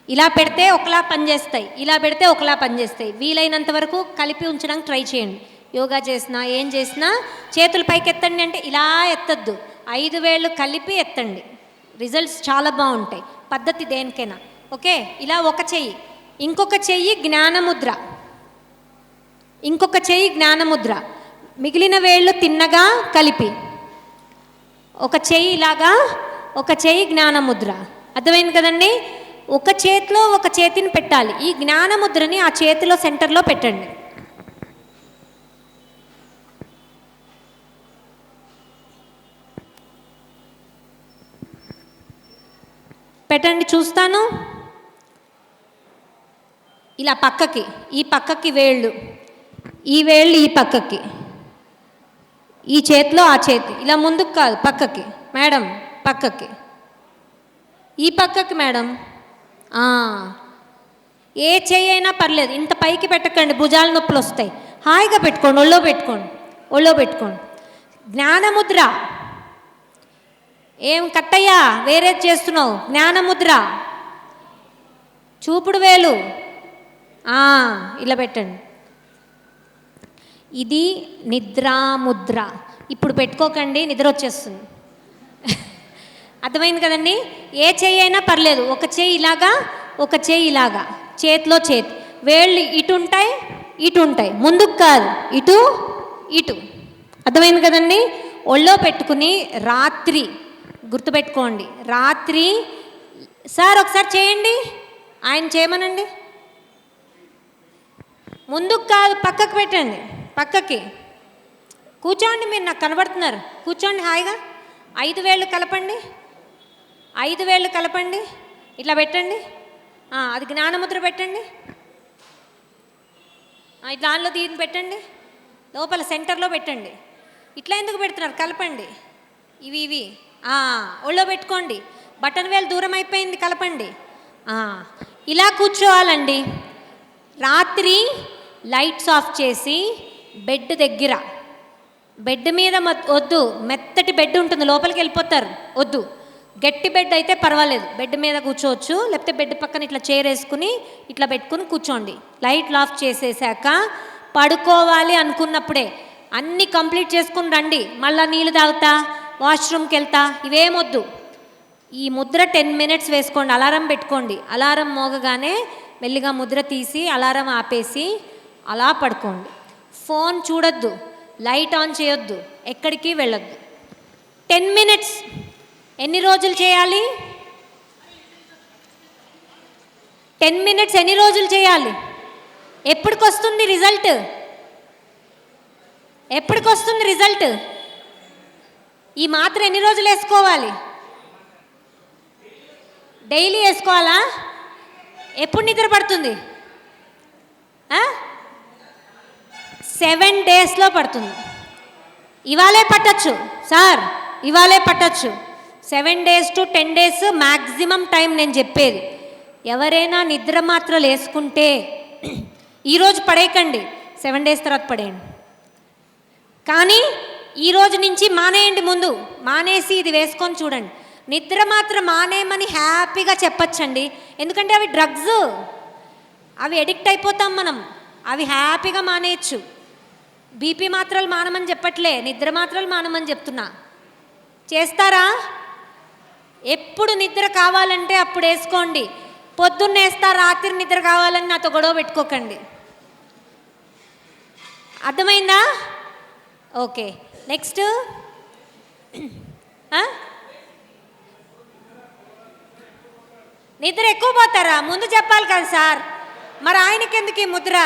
ఇలా పెడితే ఒకలా పనిచేస్తాయి, ఇలా పెడితే ఒకలా పనిచేస్తాయి. వీలైనంత వరకు కలిపి ఉంచడానికి ట్రై చేయండి. యోగా చేసినా ఏం చేసినా చేతులు పైకి ఎత్తండి అంటే ఇలా ఎత్తద్దు, 5 వేళ్ళు కలిపి ఎత్తండి. రిజల్ట్స్ చాలా బాగుంటాయి. పద్ధతి దేనికైనా ఓకే. ఇలా ఒక చెయ్యి, ఇంకొక చెయ్యి జ్ఞానముద్ర, ఇంకొక చెయ్యి జ్ఞానముద్ర, మిగిలిన వేళ్ళు తిన్నగా కలిపి ఒక చెయ్యి ఇలాగా, ఒక చెయ్యి జ్ఞానముద్ర. అర్థమైంది కదండి? ఒక చేతిలో ఒక చేతిని పెట్టాలి. ఈ జ్ఞానముద్రని ఆ చేతిలో సెంటర్లో పెట్టండి. పెట్టండి చూస్తాను. ఇలా పక్కకి, ఈ పక్కకి వేళ్ళు, ఈ వేళ్ళు ఈ పక్కకి, ఈ చేతిలో ఆ చేతి, ఇలా ముందుకు కాదు పక్కకి మేడం, పక్కకి, ఈ పక్కకి మేడం. ఏ చెయ్యి అయినా పర్లేదు, ఇంత పైకి పెట్టకండి, భుజాల నొప్పులు వస్తాయి. హాయిగా పెట్టుకోండి, ఒళ్ళో పెట్టుకోండి, ఒళ్ళో పెట్టుకోండి. జ్ఞానముద్ర. ఏం కట్టయ్యా వేరేది చేస్తున్నావు? జ్ఞానముద్ర, చూపుడు వేలు ఇలా పెట్టండి. ఇది నిద్రాముద్ర. ఇప్పుడు పెట్టుకోకండి, నిద్ర వచ్చేస్తుంది. అర్థమైంది కదండి? ఏ చెయ్యి అయినా పర్లేదు, ఒక చెయ్యి ఇలాగా, ఒక చెయ్యి ఇలాగా, చేతిలో చేతి, వేళ్ళు ఇటు ఉంటాయి, ఇటు ఉంటాయి, ముందుకు కాదు, ఇటు ఇటు. అర్థమైంది కదండి? ఒళ్ళో పెట్టుకుని రాత్రి గుర్తుపెట్టుకోండి, రాత్రి సార్ ఒకసారి చేయండి, ఆయన చేయమనండి. ముందుకు కాదు, పక్కకు పెట్టండి, పక్కకి కూర్చోండి. మీరు నాకు కనబడుతున్నారు, కూర్చోండి హాయిగా. 5 వేళ్ళు కలపండి, 5 వేళ్ళు కలపండి, ఇట్లా పెట్టండి. అది జ్ఞానముద్ర పెట్టండి. ఇట్లా దానిలో దీన్ని పెట్టండి, లోపల సెంటర్లో పెట్టండి. ఇట్లా ఎందుకు పెడుతున్నారు? కలపండి. ఇవి ఒళ్ళో పెట్టుకోండి. బటన్ వేలు దూరం అయిపోయింది, కలపండి. ఇలా కూర్చోవాలండి. రాత్రి లైట్స్ ఆఫ్ చేసి బెడ్ దగ్గర, బెడ్ మీద వద్దు, మెత్తటి బెడ్ ఉంటుంది, లోపలికి వెళ్ళిపోతారు, వద్దు. గట్టి బెడ్ అయితే పర్వాలేదు, బెడ్ మీద కూర్చోవచ్చు, లేకపోతే బెడ్ పక్కన ఇట్లా చైర్ వేసుకుని ఇట్లా పెట్టుకుని కూర్చోండి. లైట్లు ఆఫ్ చేసేసాక పడుకోవాలి అనుకున్నప్పుడే అన్నీ కంప్లీట్ చేసుకుని రండి. మళ్ళీ నీళ్ళు తాగుతా, వాష్రూమ్కి వెళ్తా, ఇవేమొద్దు. ఈ ముద్ర 10 మినిట్స్ వేసుకోండి, అలారం పెట్టుకోండి. అలారం మోగగానే మెల్లిగా ముద్ర తీసి అలారం ఆపేసి అలా పడుకోండి. ఫోన్ చూడొద్దు, లైట్ ఆన్ చేయొద్దు, ఎక్కడికి వెళ్ళొద్దు. 10 మినిట్స్. ఎన్ని రోజులు చేయాలి? 10 మినిట్స్ ఎన్ని రోజులు చేయాలి? ఎప్పటికొస్తుంది రిజల్ట్? ఎప్పటికొస్తుంది రిజల్ట్? ఈ మాత్రం ఎన్ని రోజులు వేసుకోవాలి? డైలీ వేసుకోవాలా? ఎప్పుడు నిద్ర పడుతుంది? 7 డేస్లో పడుతుంది. ఇవాళే పట్టచ్చు సార్, ఇవాళే పట్టచ్చు. 7 days to 10 days maximum time నేను చెప్పేది. ఎవరైనా నిద్ర మాత్రలు వేసుకుంటే ఈరోజు పడేయకండి, 7 days తర్వాత పడేయండి. కానీ ఈరోజు నుంచి మానేయండి, ముందు మానేసి ఇది వేసుకొని చూడండి. నిద్ర మాత్రం మానేయమని హ్యాపీగా చెప్పచ్చండి, ఎందుకంటే అవి డ్రగ్స్, అవి ఎడిక్ట్ అయిపోతాం మనం. అవి హ్యాపీగా మానేయచ్చు. బీపీ మాత్రలు మానమని చెప్పట్లే, నిద్ర మాత్రలు మానమని చెప్తున్నా. చేస్తారా? ఎప్పుడు నిద్ర కావాలంటే అప్పుడు వేసుకోండి. పొద్దున్న వేస్తా, రాత్రి నిద్ర కావాలని నాతో గొడవ పెట్టుకోకండి. అర్థమైందా? ఓకే. నెక్స్ట్ నిద్ర ఎక్కువ పోతారా? ముందు చెప్పాలి కదా సార్, మరి ఆయనకెందుకు ఈ ముద్ర?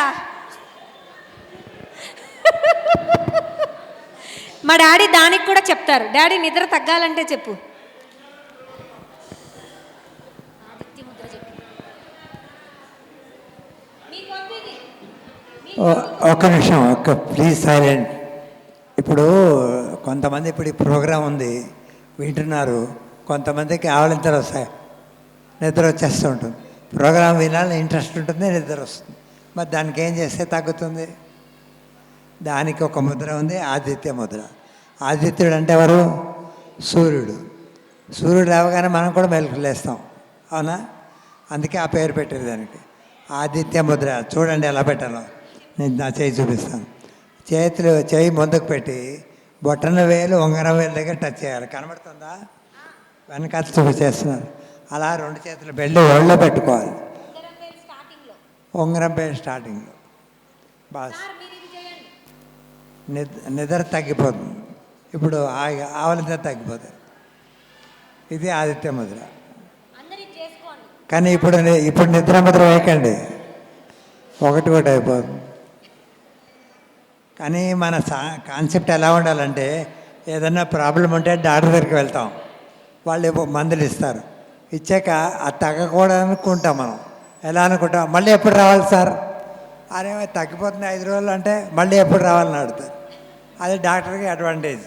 మా డాడీ దానికి కూడా చెప్తారు. డాడీ నిద్ర తగ్గాలంటే చెప్పు. ఒక్క నిమిషం, ప్లీజ్ సైలెంట్. ఇప్పుడు కొంతమంది ఇప్పుడు ఈ ప్రోగ్రాం ఉంది వింటున్నారు, కొంతమందికి ఆవలింతలు వస్తాయి, నిద్ర వచ్చేస్తూ ఉంటుంది. ప్రోగ్రాం వినాలని ఇంట్రెస్ట్ ఉంటుంది, నిద్ర వస్తుంది. మరి దానికి ఏం చేస్తే తగ్గుతుంది? దానికి ఒక ముద్ర ఉంది, ఆదిత్య ముద్ర. ఆదిత్యుడు అంటే ఎవరు? సూర్యుడు. సూర్యుడు రావగానే మనం కూడా మెలకులేస్తాం, అవునా? అందుకే ఆ పేరు పెట్టారు దానికి, ఆదిత్య ముద్ర. చూడండి ఎలా పెట్టాలో. నేను నా చేయి చూపిస్తాను. చేయి ముందుకు పెట్టి బొట్టన వేలు ఉంగరం వేలు దగ్గర టచ్ చేయాలి. కనబడుతుందా? వెనకాల చూపించేస్తున్నారు. అలా 2 చేతులు బెల్లి ఒళ్ళో పెట్టుకోవాలి. ఉంగరం వేలు స్టార్టింగ్లో. బాస్ నిద్ర తగ్గిపోతుంది. ఇప్పుడు ఆవలింత తగ్గిపోతుంది. ఇది ఆదిత్య ముద్ర. కానీ ఇప్పుడు నిద్ర ముద్ర వేయకండి, ఒకటి అయిపోతుంది. కానీ మన కాన్సెప్ట్ ఎలా ఉండాలంటే, ఏదన్నా ప్రాబ్లం ఉంటే డాక్టర్ దగ్గరికి వెళ్తాం, వాళ్ళు మందులు ఇస్తారు. ఇచ్చాక అది తగ్గకూడదు అనుకుంటాం మనం. ఎలా అనుకుంటాం? మళ్ళీ ఎప్పుడు రావాలి సార్? అరే తగ్గిపోతుంది 5 రోజులు అంటే మళ్ళీ ఎప్పుడు రావాలని అడుగుతారు. అది డాక్టర్కి అడ్వాంటేజ్,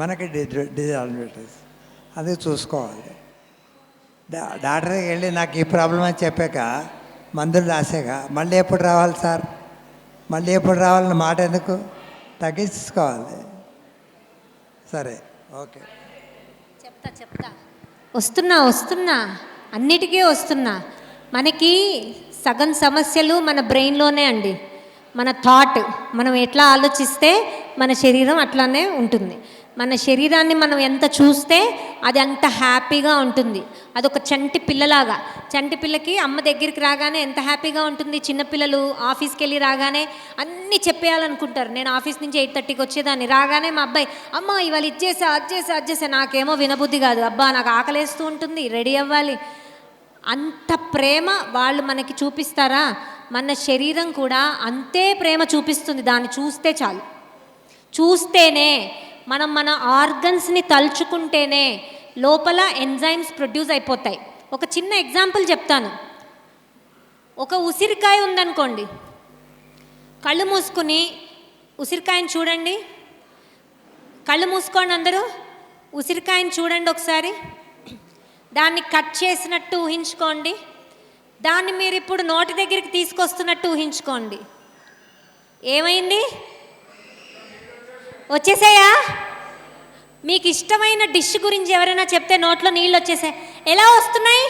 మనకి డిసడ్వాంటేజ్. అది చూసుకోవాలి. డాక్టర్కి వెళ్ళి నాకు ఈ ప్రాబ్లం అని చెప్పాక మందులు రాసాక మళ్ళీ ఎప్పుడు రావాలి సార్, మళ్ళీ ఎప్పుడు రావాలన్న మాట ఎందుకు? తగ్గించుకోవాలి. సరే, ఓకే. చెప్తా వస్తున్నా అన్నిటికీ వస్తున్నా. మనకి సగం సమస్యలు మన బ్రెయిన్లోనే అండి. మన థాట్, మనం ఎట్లా ఆలోచిస్తే మన శరీరం అట్లానే ఉంటుంది. మన శరీరాన్ని మనం ఎంత చూస్తే అది అంత హ్యాపీగా ఉంటుంది. అదొక చంటి పిల్లలాగా. చంటి పిల్లకి అమ్మ దగ్గరికి రాగానే ఎంత హ్యాపీగా ఉంటుంది. చిన్నపిల్లలు ఆఫీస్కి వెళ్ళి రాగానే అన్నీ చెప్పేయాలనుకుంటారు. నేను ఆఫీస్ నుంచి 8:30కి వచ్చేదాన్ని. రాగానే మా అబ్బాయి, అమ్మ ఇవాళ అది చేసా. నాకేమో వినబుద్ధి కాదు. అబ్బా నాకు ఆకలేస్తూ ఉంటుంది, రెడీ అవ్వాలి. అంత ప్రేమ వాళ్ళు మనకి చూపిస్తారా? మన శరీరం కూడా అంతే ప్రేమ చూపిస్తుంది. దాన్ని చూస్తే చాలు. చూస్తేనే మనం మన ఆర్గన్స్ని తలుచుకుంటేనే లోపల ఎంజైమ్స్ ప్రొడ్యూస్ అయిపోతాయి. ఒక చిన్న ఎగ్జాంపుల్ చెప్తాను. ఒక ఉసిరికాయ ఉందనుకోండి, కళ్ళు మూసుకుని ఉసిరికాయని చూడండి. కళ్ళు మూసుకోండి అందరూ. ఉసిరికాయని చూడండి ఒకసారి. దాన్ని కట్ చేసినట్టు ఊహించుకోండి. దాన్ని మీరు ఇప్పుడు నోటి దగ్గరికి తీసుకొస్తున్నట్టు ఊహించుకోండి. ఏమైంది? వచ్చేసాయా? మీకు ఇష్టమైన డిష్ గురించి ఎవరైనా చెప్తే నోట్లో నీళ్ళు వచ్చేసాయి. ఎలా వస్తున్నాయి?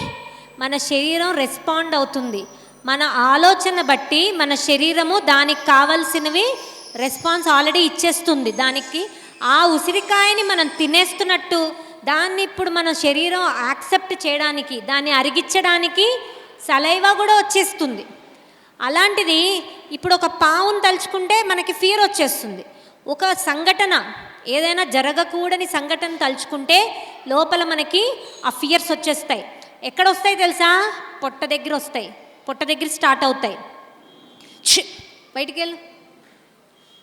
మన శరీరం రెస్పాండ్ అవుతుంది. మన ఆలోచన బట్టి మన శరీరము దానికి కావాల్సినవి రెస్పాన్స్ ఆల్రెడీ ఇచ్చేస్తుంది. దానికి ఆ ఉసిరికాయని మనం తినేస్తున్నట్టు దాన్ని ఇప్పుడు మన శరీరం యాక్సెప్ట్ చేయడానికి, దాన్ని అరిగించడానికి సలైవా కూడా వచ్చేస్తుంది. అలాంటిది ఇప్పుడు ఒక పావును తలుచుకుంటే మనకి ఫియర్ వచ్చేస్తుంది. ఒక సంఘటన, ఏదైనా జరగకూడని సంఘటన తలుచుకుంటే లోపల మనకి ఆ ఫియర్స్ వచ్చేస్తాయి. ఎక్కడ వస్తాయి తెలుసా? పొట్ట దగ్గర వస్తాయి. పొట్ట దగ్గర స్టార్ట్ అవుతాయి. బయటికి వెళ్ళు.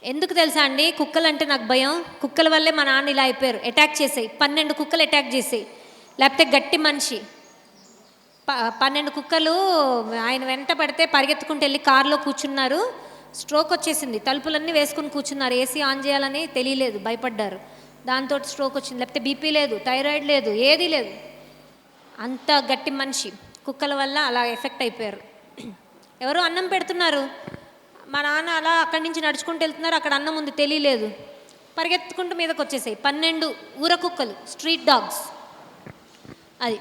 ఎందుకు తెలుసా అండి? కుక్కలు అంటే నాకు భయం. కుక్కల వల్లే మా నాన్న ఇలా అయిపోయారు. అటాక్ చేసాయి. 12 కుక్కలు అటాక్ చేసాయి. లేకపోతే గట్టి మనిషి 12 కుక్కలు ఆయన వెంట పడితే పరిగెత్తుకుంటూ వెళ్ళి కారులో కూర్చున్నారు. స్ట్రోక్ వచ్చేసింది. తలుపులన్నీ వేసుకుని కూర్చున్నారు. ఏసీ ఆన్ చేయాలని తెలియలేదు, భయపడ్డారు. దాంతో స్ట్రోక్ వచ్చింది. లేకపోతే బీపీ లేదు, థైరాయిడ్ లేదు, ఏదీ లేదు. అంత గట్టి మనిషి. కుక్కల వల్ల అలా ఎఫెక్ట్ అయిపోయారు. ఎవరో అన్నం పెడుతున్నారు. మా నాన్న అలా అక్కడి నుంచి నడుచుకుంటూ వెళ్తున్నారు. అక్కడ అన్నం ఉంది, తెలియలేదు. పరిగెత్తుకుంటూ మీదకి వచ్చేసాయి 12 ఊర కుక్కలు, స్ట్రీట్ డాగ్స్. అది.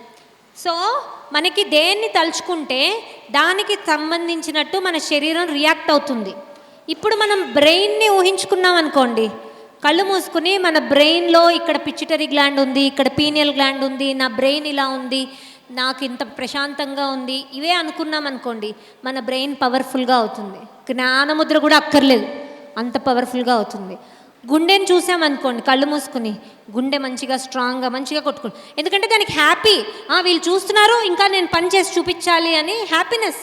సో మనకి దేన్ని తలుచుకుంటే దానికి సంబంధించినట్టు మన శరీరం రియాక్ట్ అవుతుంది. ఇప్పుడు మనం బ్రెయిన్ని ఊహించుకున్నాం అనుకోండి, కళ్ళు మూసుకుని మన బ్రెయిన్లో ఇక్కడ పిచ్యుటరీ గ్లాండ్ ఉంది, ఇక్కడ పీనియల్ గ్లాండ్ ఉంది, నా బ్రెయిన్ ఇలా ఉంది, నాకు ఇంత ప్రశాంతంగా ఉంది, ఇవే అనుకున్నాం అనుకోండి, మన బ్రెయిన్ పవర్ఫుల్గా అవుతుంది. జ్ఞానముద్ర కూడా అక్కర్లేదు, అంత పవర్ఫుల్గా అవుతుంది. గుండెని చూసామనుకోండి కళ్ళు మూసుకుని, గుండె మంచిగా స్ట్రాంగ్గా మంచిగా కొట్టుకుని, ఎందుకంటే దానికి హ్యాపీ. వీళ్ళు చూస్తున్నారు, ఇంకా నేను పని చేసి చూపించాలి అని హ్యాపీనెస్.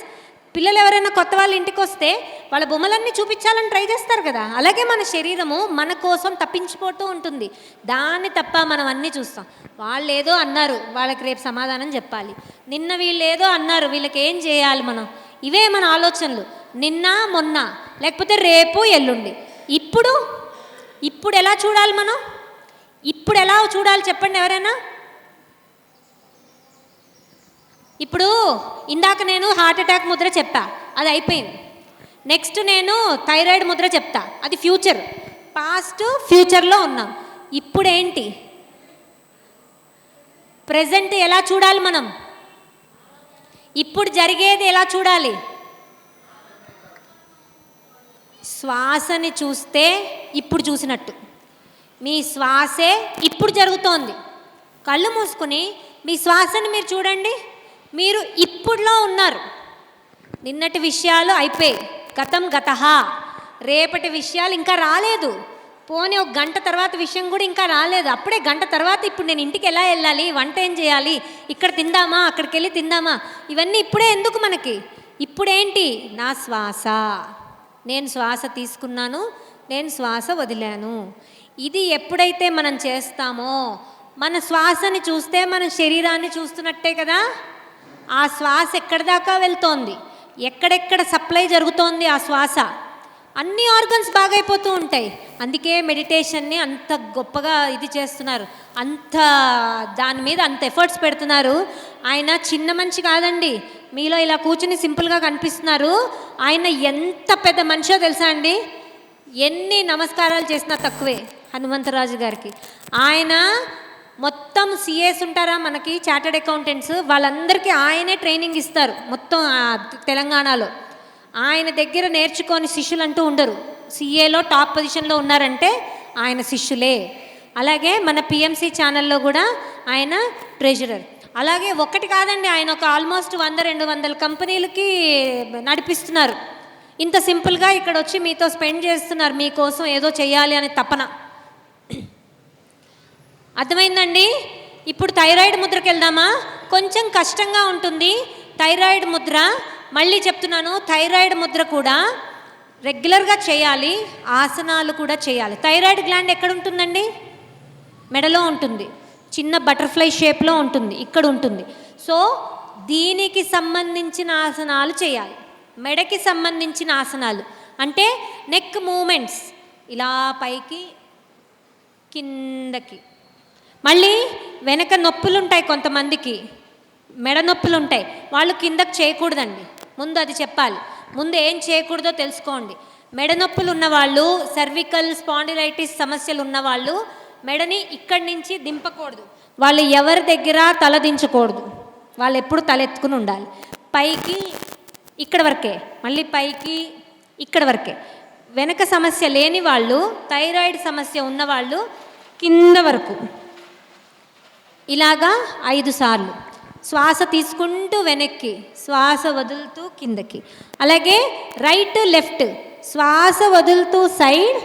పిల్లలు ఎవరైనా కొత్త వాళ్ళ ఇంటికి వస్తే వాళ్ళ బొమ్మలన్నీ చూపించాలని ట్రై చేస్తారు కదా, అలాగే మన శరీరము మన కోసం తప్పించిపోతూ ఉంటుంది. దాన్ని తప్ప మనం అన్నీ చూస్తాం. వాళ్ళు ఏదో అన్నారు, వాళ్ళకి రేపు సమాధానం చెప్పాలి. నిన్న వీళ్ళు ఏదో అన్నారు, వీళ్ళకి ఏం చేయాలి మనం. ఇవే మన ఆలోచనలు. నిన్న మొన్న, లేకపోతే రేపు ఎల్లుండి. ఇప్పుడు ఎలా చూడాలి మనం? ఇప్పుడు ఎలా చూడాలి చెప్పండి ఎవరైనా. ఇప్పుడు ఇందాక నేను హార్ట్ అటాక్ ముద్ర చెప్పా, అది అయిపోయింది. నెక్స్ట్ నేను థైరాయిడ్ ముద్ర చెప్తా, అది ఫ్యూచర్. పాస్ట్ ఫ్యూచర్లో ఉన్నాం. ఇప్పుడేంటి? ప్రెజెంట్ ఎలా చూడాలి మనం? ఇప్పుడు జరిగేది ఎలా చూడాలి? శ్వాసని చూస్తే ఇప్పుడు చూసినట్టు. మీ శ్వాసే ఇప్పుడు జరుగుతోంది. కళ్ళు మూసుకుని మీ శ్వాసని మీరు చూడండి. మీరు ఇప్పుడులో ఉన్నారు. నిన్నటి విషయాలు అయిపోయి, గతం గతహ. రేపటి విషయాలు ఇంకా రాలేదు. పోనీ ఒక గంట తర్వాత విషయం కూడా ఇంకా రాలేదు. అప్పుడే గంట తర్వాత ఇప్పుడు నేను ఇంటికి ఎలా వెళ్ళాలి, వంట ఏం చేయాలి, ఇక్కడ తిందామా, అక్కడికి వెళ్ళి తిందామా, ఇవన్నీ ఇప్పుడే ఎందుకు మనకి? ఇప్పుడేంటి? నా శ్వాస. నేను శ్వాస తీసుకున్నాను, నేను శ్వాస వదిలాను. ఇది ఎప్పుడైతే మనం చేస్తామో, మన శ్వాసని చూస్తే మన శరీరాన్ని చూస్తున్నట్టే కదా. ఆ శ్వాస ఎక్కడి దాకా వెళ్తోంది, ఎక్కడెక్కడ సప్లై జరుగుతోంది ఆ శ్వాస, అన్ని ఆర్గన్స్ బాగైపోతూ ఉంటాయి. అందుకే మెడిటేషన్ని అంత గొప్పగా ఇది చేస్తున్నారు, అంత దాని మీద అంత ఎఫర్ట్స్ పెడుతున్నారు. ఆయన చిన్న మనిషి కాదండి. మీలో ఇలా కూర్చుని సింపుల్గా కనిపిస్తున్నారు. ఆయన ఎంత పెద్ద మనిషో తెలుసా అండి. ఎన్ని నమస్కారాలు చేసినా తక్కువే హనుమంతరాజు గారికి. ఆయన మొత్తం సిఏస్ ఉంటారా మనకి, చార్టెడ్ అకౌంటెంట్స్, వాళ్ళందరికీ ఆయనే ట్రైనింగ్ ఇస్తారు మొత్తం తెలంగాణలో. ఆయన దగ్గర నేర్చుకొని శిష్యులు అంటూ ఉండరు. సిఏలో టాప్ పొజిషన్లో ఉన్నారంటే ఆయన శిష్యులే. అలాగే మన పిఎంసి ఛానల్లో కూడా ఆయన ట్రెజరర్. అలాగే ఒకటి కాదండి, ఆయన ఒక ఆల్మోస్ట్ 100-200 కంపెనీలకి నడిపిస్తున్నారు. ఇంత సింపుల్గా ఇక్కడ వచ్చి మీతో స్పెండ్ చేస్తున్నారు, మీకోసం ఏదో చేయాలి అనే తపన. అర్థమైందండి? ఇప్పుడు థైరాయిడ్ ముద్రకి వెళ్దామా? కొంచెం కష్టంగా ఉంటుంది థైరాయిడ్ ముద్ర. మళ్ళీ చెప్తున్నాను, థైరాయిడ్ ముద్ర కూడా రెగ్యులర్గా చేయాలి, ఆసనాలు కూడా చేయాలి. థైరాయిడ్ గ్లాండ్ ఎక్కడ ఉంటుందండి? మెడలో ఉంటుంది, చిన్న బటర్ఫ్లై షేప్లో ఉంటుంది, ఇక్కడ ఉంటుంది. సో దీనికి సంబంధించిన ఆసనాలు చేయాలి. మెడకి సంబంధించిన ఆసనాలు అంటే నెక్ మూమెంట్స్, ఇలా పైకి కిందకి. మళ్ళీ వెనక నొప్పులు ఉంటాయి కొంతమందికి, మెడ నొప్పులు ఉంటాయి, వాళ్ళు కిందకి చేయకూడదండి. ముందు అది చెప్పాలి. ముందు ఏం చేయకూడదో తెలుసుకోండి. మెడ నొప్పులు ఉన్నవాళ్ళు, సర్వికల్ స్పాండిలైటిస్ సమస్యలు ఉన్నవాళ్ళు మెడని ఇక్కడి నుంచి దింపకూడదు. వాళ్ళు ఎవరి దగ్గర తల దించకూడదు. వాళ్ళు ఎప్పుడు తలెత్తుకుని ఉండాలి. పైకి ఇక్కడ వరకే, మళ్ళీ పైకి ఇక్కడ వరకే. వెనక సమస్య లేని వాళ్ళు, థైరాయిడ్ సమస్య ఉన్నవాళ్ళు కింద వరకు ఇలాగా 5 సార్లు. శ్వాస తీసుకుంటూ వెనక్కి, శ్వాస వదులుతూ కిందకి. అలాగే రైట్ లెఫ్ట్, శ్వాస వదులుతూ సైడ్,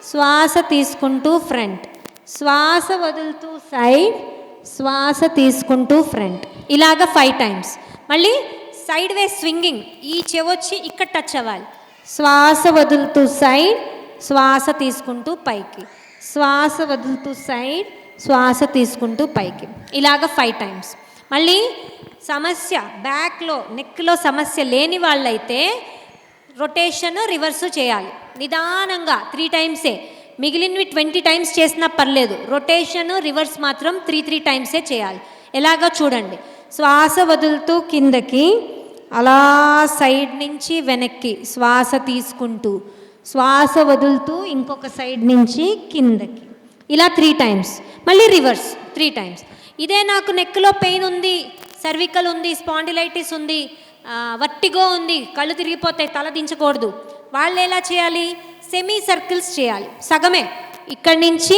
శ్వాస తీసుకుంటూ ఫ్రంట్, శ్వాస వదులుతూ సైడ్, శ్వాస తీసుకుంటూ ఫ్రంట్. ఇలాగా 5 టైమ్స్. మళ్ళీ సైడ్ వే స్వింగింగ్, ఈ చెవొచ్చి ఇక్కడ టచ్ అవ్వాలి. శ్వాస వదులుతూ సైడ్, శ్వాస తీసుకుంటూ పైకి, శ్వాస వదులుతూ సైడ్, శ్వాస తీసుకుంటూ పైకి. ఇలాగ 5 టైమ్స్. మళ్ళీ సమస్య బ్యాక్లో, నెక్లో సమస్య లేని వాళ్ళైతే రొటేషన్ రివర్స్ చేయాలి నిదానంగా 3 టైమ్సే. మిగిలినవి 20 టైమ్స్ చేసినా పర్లేదు. రొటేషన్ రివర్స్ మాత్రం 3 టైమ్సే చేయాలి. ఎలాగో చూడండి. శ్వాస వదులుతూ కిందకి, అలా సైడ్ నుంచి వెనక్కి శ్వాస తీసుకుంటూ, శ్వాస వదులుతూ ఇంకొక సైడ్ నుంచి కిందకి, ఇలా 3 టైమ్స్. మళ్ళీ రివర్స్ 3 టైమ్స్. ఇదే నాకు నెక్లో పెయిన్ ఉంది, సర్వికల్ ఉంది, స్పాండిలైటిస్ ఉంది, వర్టిగో ఉంది, కళ్ళు తిరిగిపోతాయి, తల దించకూడదు, వాళ్ళు ఎలా చేయాలి? సెమీ సర్కిల్స్ చేయాలి. సగమే, ఇక్కడి నుంచి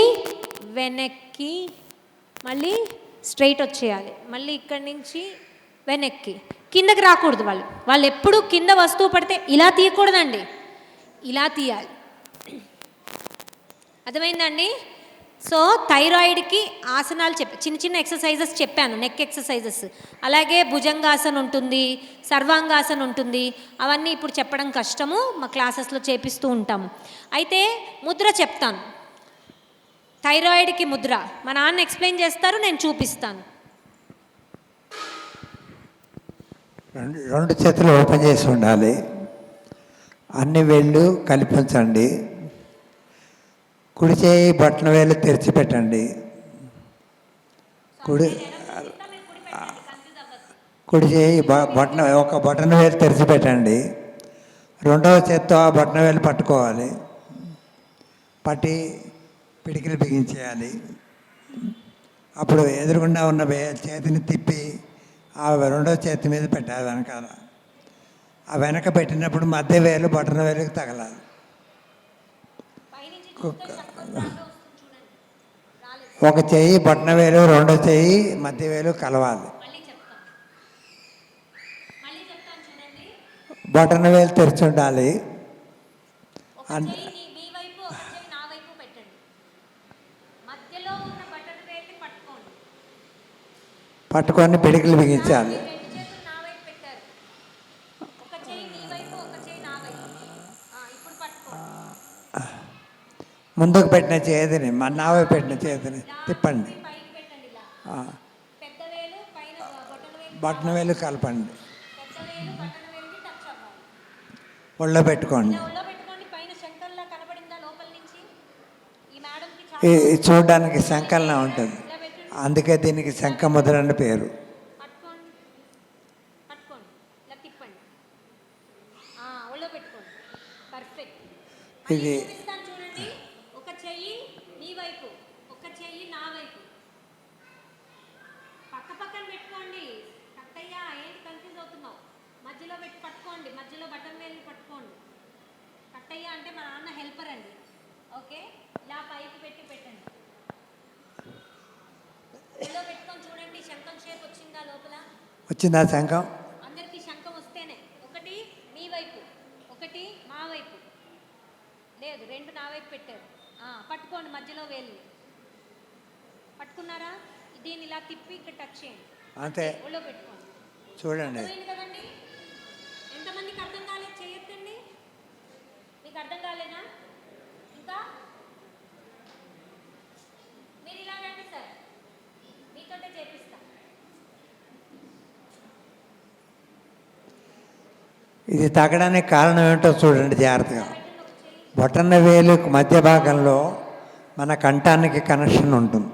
వెనక్కి మళ్ళీ స్ట్రైట్ వచ్చేయాలి, మళ్ళీ ఇక్కడి నుంచి వెనక్కి, కిందకి రాకూడదు. వాళ్ళు ఎప్పుడు కింద వస్తువు పడితే ఇలా తీయకూడదండి, ఇలా తీయాలి. అర్థమైందండి? సో థైరాయిడ్కి ఆసనాలు చిన్న చిన్న ఎక్సర్సైజెస్ చెప్పాను, నెక్ ఎక్సర్సైజెస్. అలాగే భుజంగాసన ఉంటుంది, సర్వాంగాసన ఉంటుంది. అవన్నీ ఇప్పుడు చెప్పడం కష్టము, మా క్లాసెస్లో చేపిస్తూ ఉంటాము. అయితే ముద్ర చెప్తాను, థైరాయిడ్కి ముద్ర మా నాన్న ఎక్స్ప్లెయిన్ చేస్తారు, నేను చూపిస్తాను. రెండు చేతులు ఓపెన్ చేసి ఉండాలి. అన్ని వేళ్ళు కలిపి ఉంచండి. కుడి చేయి బొట్టన వేలు తెరిచిపెట్టండి. కుడి చేయి ఒక బొట్టన వేలు తెరిచిపెట్టండి. రెండవ చేత్తో ఆ బొట్టన వేలు పట్టుకోవాలి. పట్టి పిడికిలు బిగించేయాలి. అప్పుడు ఎదురుగుండా ఉన్న చేతిని తిప్పి ఆ రెండవ చేతి మీద పెట్టాలి వెనకాల. ఆ వెనక పెట్టినప్పుడు మధ్య వేలు బొట్టన వేలుకి తగలాలి. ఒక చెయ్యి బొట్టన వేలు, రెండో చెయ్యి మధ్య వేలు కలవాలి. బొట్టన వేలు తెరిచి ఉండాలి. పట్టుకొని పిడికిలు బిగించాలి. ముందుకు పెట్టిన చేతిని, నా వైపు పెట్టిన చేతిని తిప్పండి. బొట్టన వేలు కలపండి. ఒళ్ళో పెట్టుకోండి. ఇది చూడడానికి శంఖంలా ఉంటుంది, అందుకే దీనికి శంఖ ముద్ర అని పేరు. ఇది మధ్యలో బటన్ వేలు పట్టుకోండి. కట్టయ్య అంటే మా నాన్న హెల్పర్ అండి. ఓకే, ఇలా పైకి పెట్టండి. ఇలా పెట్టుకొని చూడండి, శంఖం షేప్ వచ్చిందా లోపల? వచ్చిందా శంఖం? అందరికీ శంఖం వస్తేనే, ఒకటి మీ వైపు, ఒకటి మా వైపు. లేదు, రెండు నా వైపు పెట్టారు. పట్టుకోండి, మధ్యలో వేలు పట్టుకున్నారా? దీన్ని ఇలా తిప్పి ఇక్కడ టచ్ చేయండి. అంతే, ఒళ్ళో పెట్టుకోండి. చూడండి. కదండి, ఎంతమందికి అర్థం కాలేదు? చేయొద్దండి. మీకు అర్థం కాలేదా? ఇంకా మీరు ఇలా రండి సార్, మీతోటే చేపిస్తా. ఇది తగ్గడానికి కారణం ఏమిటో చూడండి జాగ్రత్తగా. బొటన వేలు మధ్య భాగంలో మన కంఠానికి కనెక్షన్ ఉంటుంది.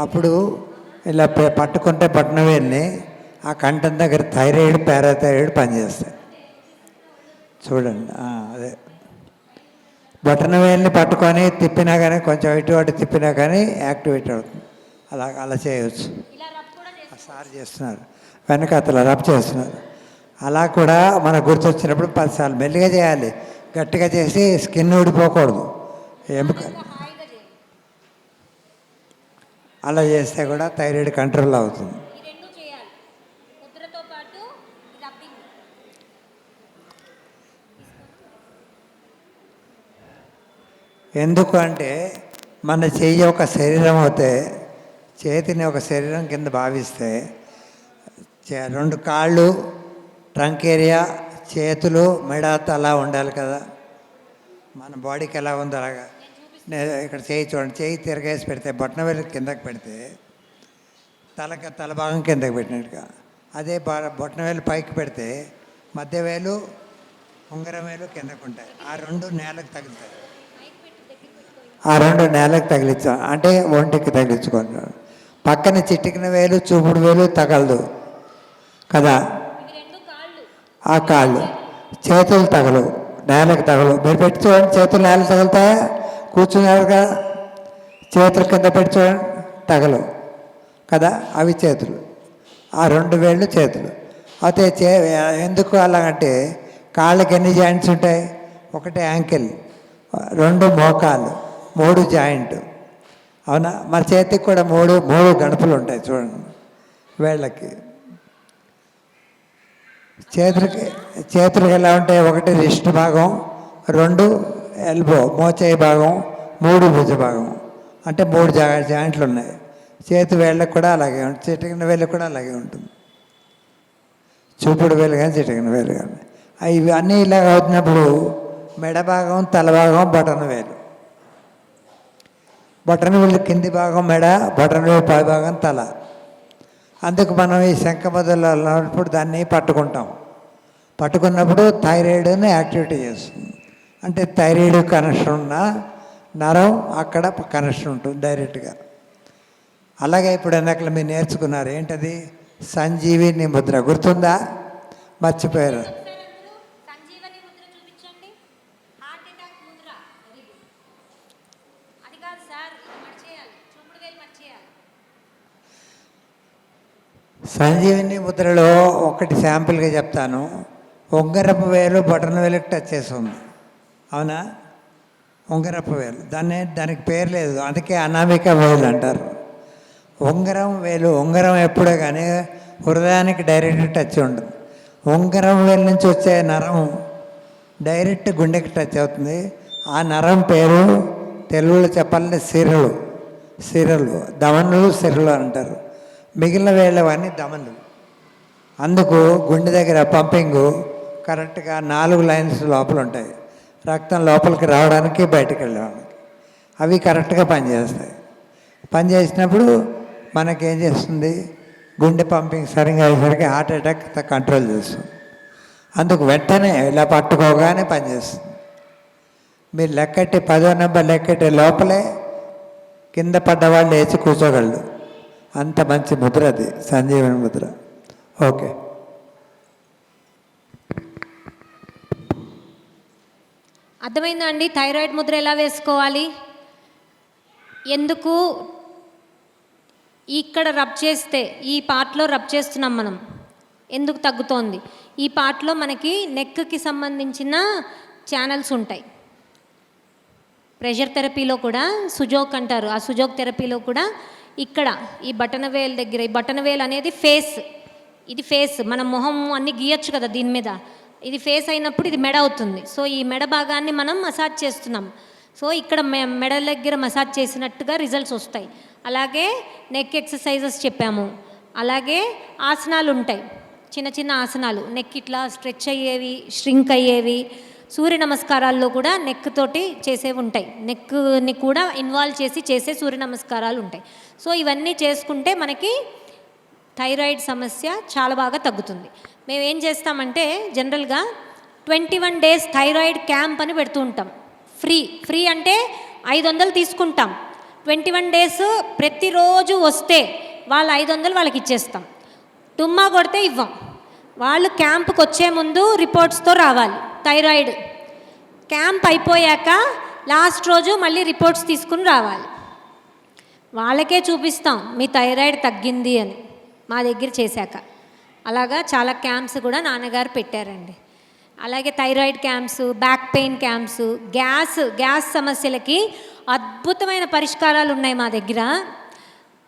అప్పుడు ఇలా పట్టుకుంటే బొటన వేలుని ఆ కంఠం దగ్గర థైరాయిడ్, పారాథైరాయిడ్ పనిచేస్తాయి. చూడండి, అదే బొటన వేలుని పట్టుకొని తిప్పినా కానీ, కొంచెం ఇటు అటు తిప్పినా కానీ యాక్టివేట్ అవుతుంది. అలా చేయవచ్చు. సార్ చేస్తున్నారు, వెనక అతను రబ్ చేస్తున్నారు. అలా కూడా మనకు గుర్తొచ్చినప్పుడు 10 సార్లు మెల్లిగా చేయాలి. గట్టిగా చేసి స్కిన్ ఊడిపోకూడదు, ఎముక. అలా చేస్తే కూడా థైరాయిడ్ కంట్రోల్ అవుతుంది. ఎందుకు అంటే మన చెయ్యి ఒక శరీరం అవుతే, చేతిని ఒక శరీరం కింద భావిస్తే, 2 కాళ్ళు, ట్రంక్ ఏరియా, చేతులు, మెడ, తల ఉండాలి కదా. మన బాడీకి ఎలా ఉందో అలాగా. ఇక్కడ చేయి చూడండి, చేయి తిరగేసి పెడితే, బొటన వేలు కిందకి పెడితే తల భాగం కిందకి పెట్టినట్టుగా. అదే బొటన వేలు పైకి పెడితే మధ్య వేలు, ఉంగరం వేలు కిందకు ఉంటాయి. ఆ 2 నేలకు తగులుతాయి. ఆ 2 నేలకు తగిలించాం అంటే ఒంటికి తగిలించుకోండి. పక్కన చిటికిన వేలు, చూపుడు వేలు తగలదు కదా. ఆ కాళ్ళు, చేతులు తగలవు, నేలకు తగలవు. మీరు పెట్టి చూడండి, చేతులు నేల తగులుతాయా? కూర్చున్నారు కదా, చేతులు కింద పెట్టి చూడండి, తగలవు కదా. అవి చేతులు. ఆ 2 వేళ్ళు చేతులు. అయితే ఎందుకు అలాగంటే, కాళ్ళకి ఎన్ని జాయింట్స్ ఉంటాయి? 1 యాంకిల్, 2 మోకాలు, 3 జాయింట్. అవునా? మన చేతికి కూడా 3 గణపులు ఉంటాయి చూడండి వేళ్ళకి. చేతులకి ఎలా ఉంటాయి? 1 రిస్ట్ భాగం, 2 ఎల్బో మోచేయి భాగం, 3 భుజ భాగం. అంటే 3 జాయింట్లు ఉన్నాయి. చేతి వేళ్ళకు కూడా అలాగే ఉంటుంది, చిటికిన వేళ్ళకు కూడా అలాగే ఉంటుంది. చూపుడు వేలు కానీ చిటికిన వేలు కానీ ఇవి అన్నీ ఇలాగ అవుతున్నప్పుడు మెడ భాగం, తల భాగం, బొటన వేలు. బొటన వేలు కింది భాగం మెడ, బొటన వేలు పై భాగం తల. అందుకు మనం ఈ శంఖ మొదలు అన్నప్పుడు దాన్ని పట్టుకుంటాం. పట్టుకున్నప్పుడు థైరాయిడ్ని యాక్టివిటీ చేస్తుంది. అంటే థైరాయిడ్ కనెక్షన్ ఉన్న నరం అక్కడ కనెక్షన్ ఉంటుంది డైరెక్ట్గా. అలాగే ఇప్పుడు ఎన్నకలు మీరు నేర్చుకున్నారు ఏంటది? సంజీవిని ముద్ర గుర్తుందా? మర్చిపోయారు. సంజీవని ముద్ర చూపించండి. Heart attack Mudra. Very good. అది కాదు సార్, ఇది మర్చేయాలి, చూపుడు వేలు మర్చేయాలి. సంజీవిని ముద్రలో ఒకటి శాంపుల్గా చెప్తాను. ఉంగరపు వేలు బొటన వేలుకి టచ్ చేస్తుంది, అవునా? ఉంగరపు వేలు దానికి పేరు లేదు, అందుకే అనామిక వేలు అంటారు. ఉంగరం వేలు, ఉంగరం ఎప్పుడో కానీ హృదయానికి డైరెక్ట్ టచ్ ఉంటుంది. ఉంగరం వేలు నుంచి వచ్చే నరం డైరెక్ట్ గుండెకి టచ్ అవుతుంది. ఆ నరం పేరు తెలుగులో చెప్పాలంటే సిరలు, దమనులు, సిరలు అంటారు. మిగిలిన వేళ్ళవన్నీ దమనులు. అందుకు గుండె దగ్గర పంపింగ్ కరెక్ట్గా 4 లైన్స్ లోపల ఉంటాయి, రక్తం లోపలికి రావడానికి బయటకు వెళ్ళడానికి. అవి కరెక్ట్గా పనిచేస్తాయి. పనిచేసినప్పుడు మనకేం చేస్తుంది? గుండె పంపింగ్ సరిగ్గా అయ్యేసరికి హార్ట్ అటాక్ కంట్రోల్ చేస్తుంది. అందుకు వెంటనే ఇలా పట్టుకోగానే పనిచేస్తుంది. మీరు లెక్కట్టి 10వ నెంబర్ లెక్కట్టే లోపలే కింద పడ్డవాళ్ళు లేచి కూర్చోగలరు. అంత మంచి ముద్ర అది, సంజీవని ముద్ర. ఓకే. అర్థమైందా అండి? థైరాయిడ్ ముద్ర ఎలా వేసుకోవాలి, ఎందుకు ఇక్కడ రబ్ చేస్తే, ఈ పార్ట్లో రబ్ చేస్తున్నాం మనం, ఎందుకు తగ్గుతోంది? ఈ పార్ట్లో మనకి నెక్కి సంబంధించిన ఛానల్స్ ఉంటాయి. ప్రెషర్ థెరపీలో కూడా సుజోక్ అంటారు. ఆ సుజోక్ థెరపీలో కూడా ఇక్కడ ఈ బటనవేల్ దగ్గర, ఈ బటనవేల్ అనేది ఫేస్, ఇది ఫేస్. మన మొహం అన్నీ గీయచ్చు కదా దీని మీద. ఇది ఫేస్ అయినప్పుడు ఇది మెడ అవుతుంది. సో ఈ మెడ భాగాన్ని మనం మసాజ్ చేస్తున్నాం. సో ఇక్కడ మెడ దగ్గర మసాజ్ చేసినట్టుగా రిజల్ట్స్ వస్తాయి. అలాగే నెక్ ఎక్సర్సైజెస్ చెప్పాము. అలాగే ఆసనాలు ఉంటాయి, చిన్న చిన్న ఆసనాలు, నెక్ ఇట్లా స్ట్రెచ్ అయ్యేవి, ష్రింక్ అయ్యేవి. సూర్య నమస్కారాల్లో కూడా నెక్ తోటి చేసేవి ఉంటాయి. నెక్ని కూడా ఇన్వాల్వ్ చేసి చేసే సూర్య నమస్కారాలు ఉంటాయి. సో ఇవన్నీ చేసుకుంటే మనకి థైరాయిడ్ సమస్య చాలా బాగా తగ్గుతుంది. మేము ఏం చేస్తామంటే జనరల్గా 21 days థైరాయిడ్ క్యాంప్ అని పెడుతూ ఉంటాం. ఫ్రీ అంటే 500 తీసుకుంటాం. 21 days ప్రతిరోజు వస్తే వాళ్ళ 500 వాళ్ళకి ఇచ్చేస్తాం. టుమ్మా కొడితే ఇవ్వం. వాళ్ళు క్యాంప్కి వచ్చే ముందు రిపోర్ట్స్తో రావాలి. థైరాయిడ్ క్యాంప్ అయిపోయాక లాస్ట్ రోజు మళ్ళీ రిపోర్ట్స్ తీసుకుని రావాలి. వాళ్ళకే చూపిస్తాం మీ థైరాయిడ్ తగ్గింది అని మా దగ్గర చేశాక. అలాగా చాలా క్యాంప్స్ కూడా నాన్నగారు పెట్టారండి. అలాగే thyroid camps, back pain camps, gas సమస్యలకి అద్భుతమైన పరిష్కారాలు ఉన్నాయి మా దగ్గర.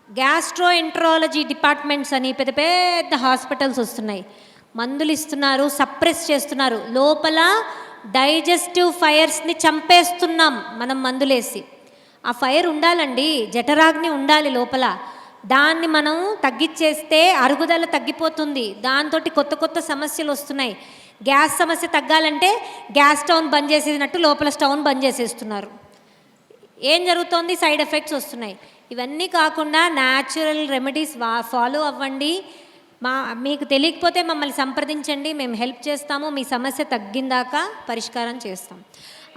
గ్యాస్ట్రోఎంట్రాలజీ డిపార్ట్మెంట్స్ అని పెద్ద పెద్ద హాస్పిటల్స్ వస్తున్నాయి. మందులు ఇస్తున్నారు, సప్రెస్ చేస్తున్నారు. లోపల డైజెస్టివ్ ఫైర్స్ని చంపేస్తున్నాం మనం మందులేసి. ఆ ఫైర్ ఉండాలండి, జఠరాగ్ని ఉండాలి లోపల. దాన్ని మనం తగ్గించేస్తే అరుగుదల తగ్గిపోతుంది. దాంతో కొత్త కొత్త సమస్యలు వస్తున్నాయి. గ్యాస్ సమస్య తగ్గాలంటే గ్యాస్ స్టవ్ని బంద్ చేసేసినట్టు లోపల స్టవ్ని బంద్ చేసేస్తున్నారు. ఏం జరుగుతోంది? సైడ్ ఎఫెక్ట్స్ వస్తున్నాయి. ఇవన్నీ కాకుండా న్యాచురల్ రెమెడీస్ ఫాలో అవ్వండి. మీకు తెలియకపోతే మమ్మల్ని సంప్రదించండి, మేము హెల్ప్ చేస్తాము. మీ సమస్య తగ్గిందాక పరిష్కారం చేస్తాం.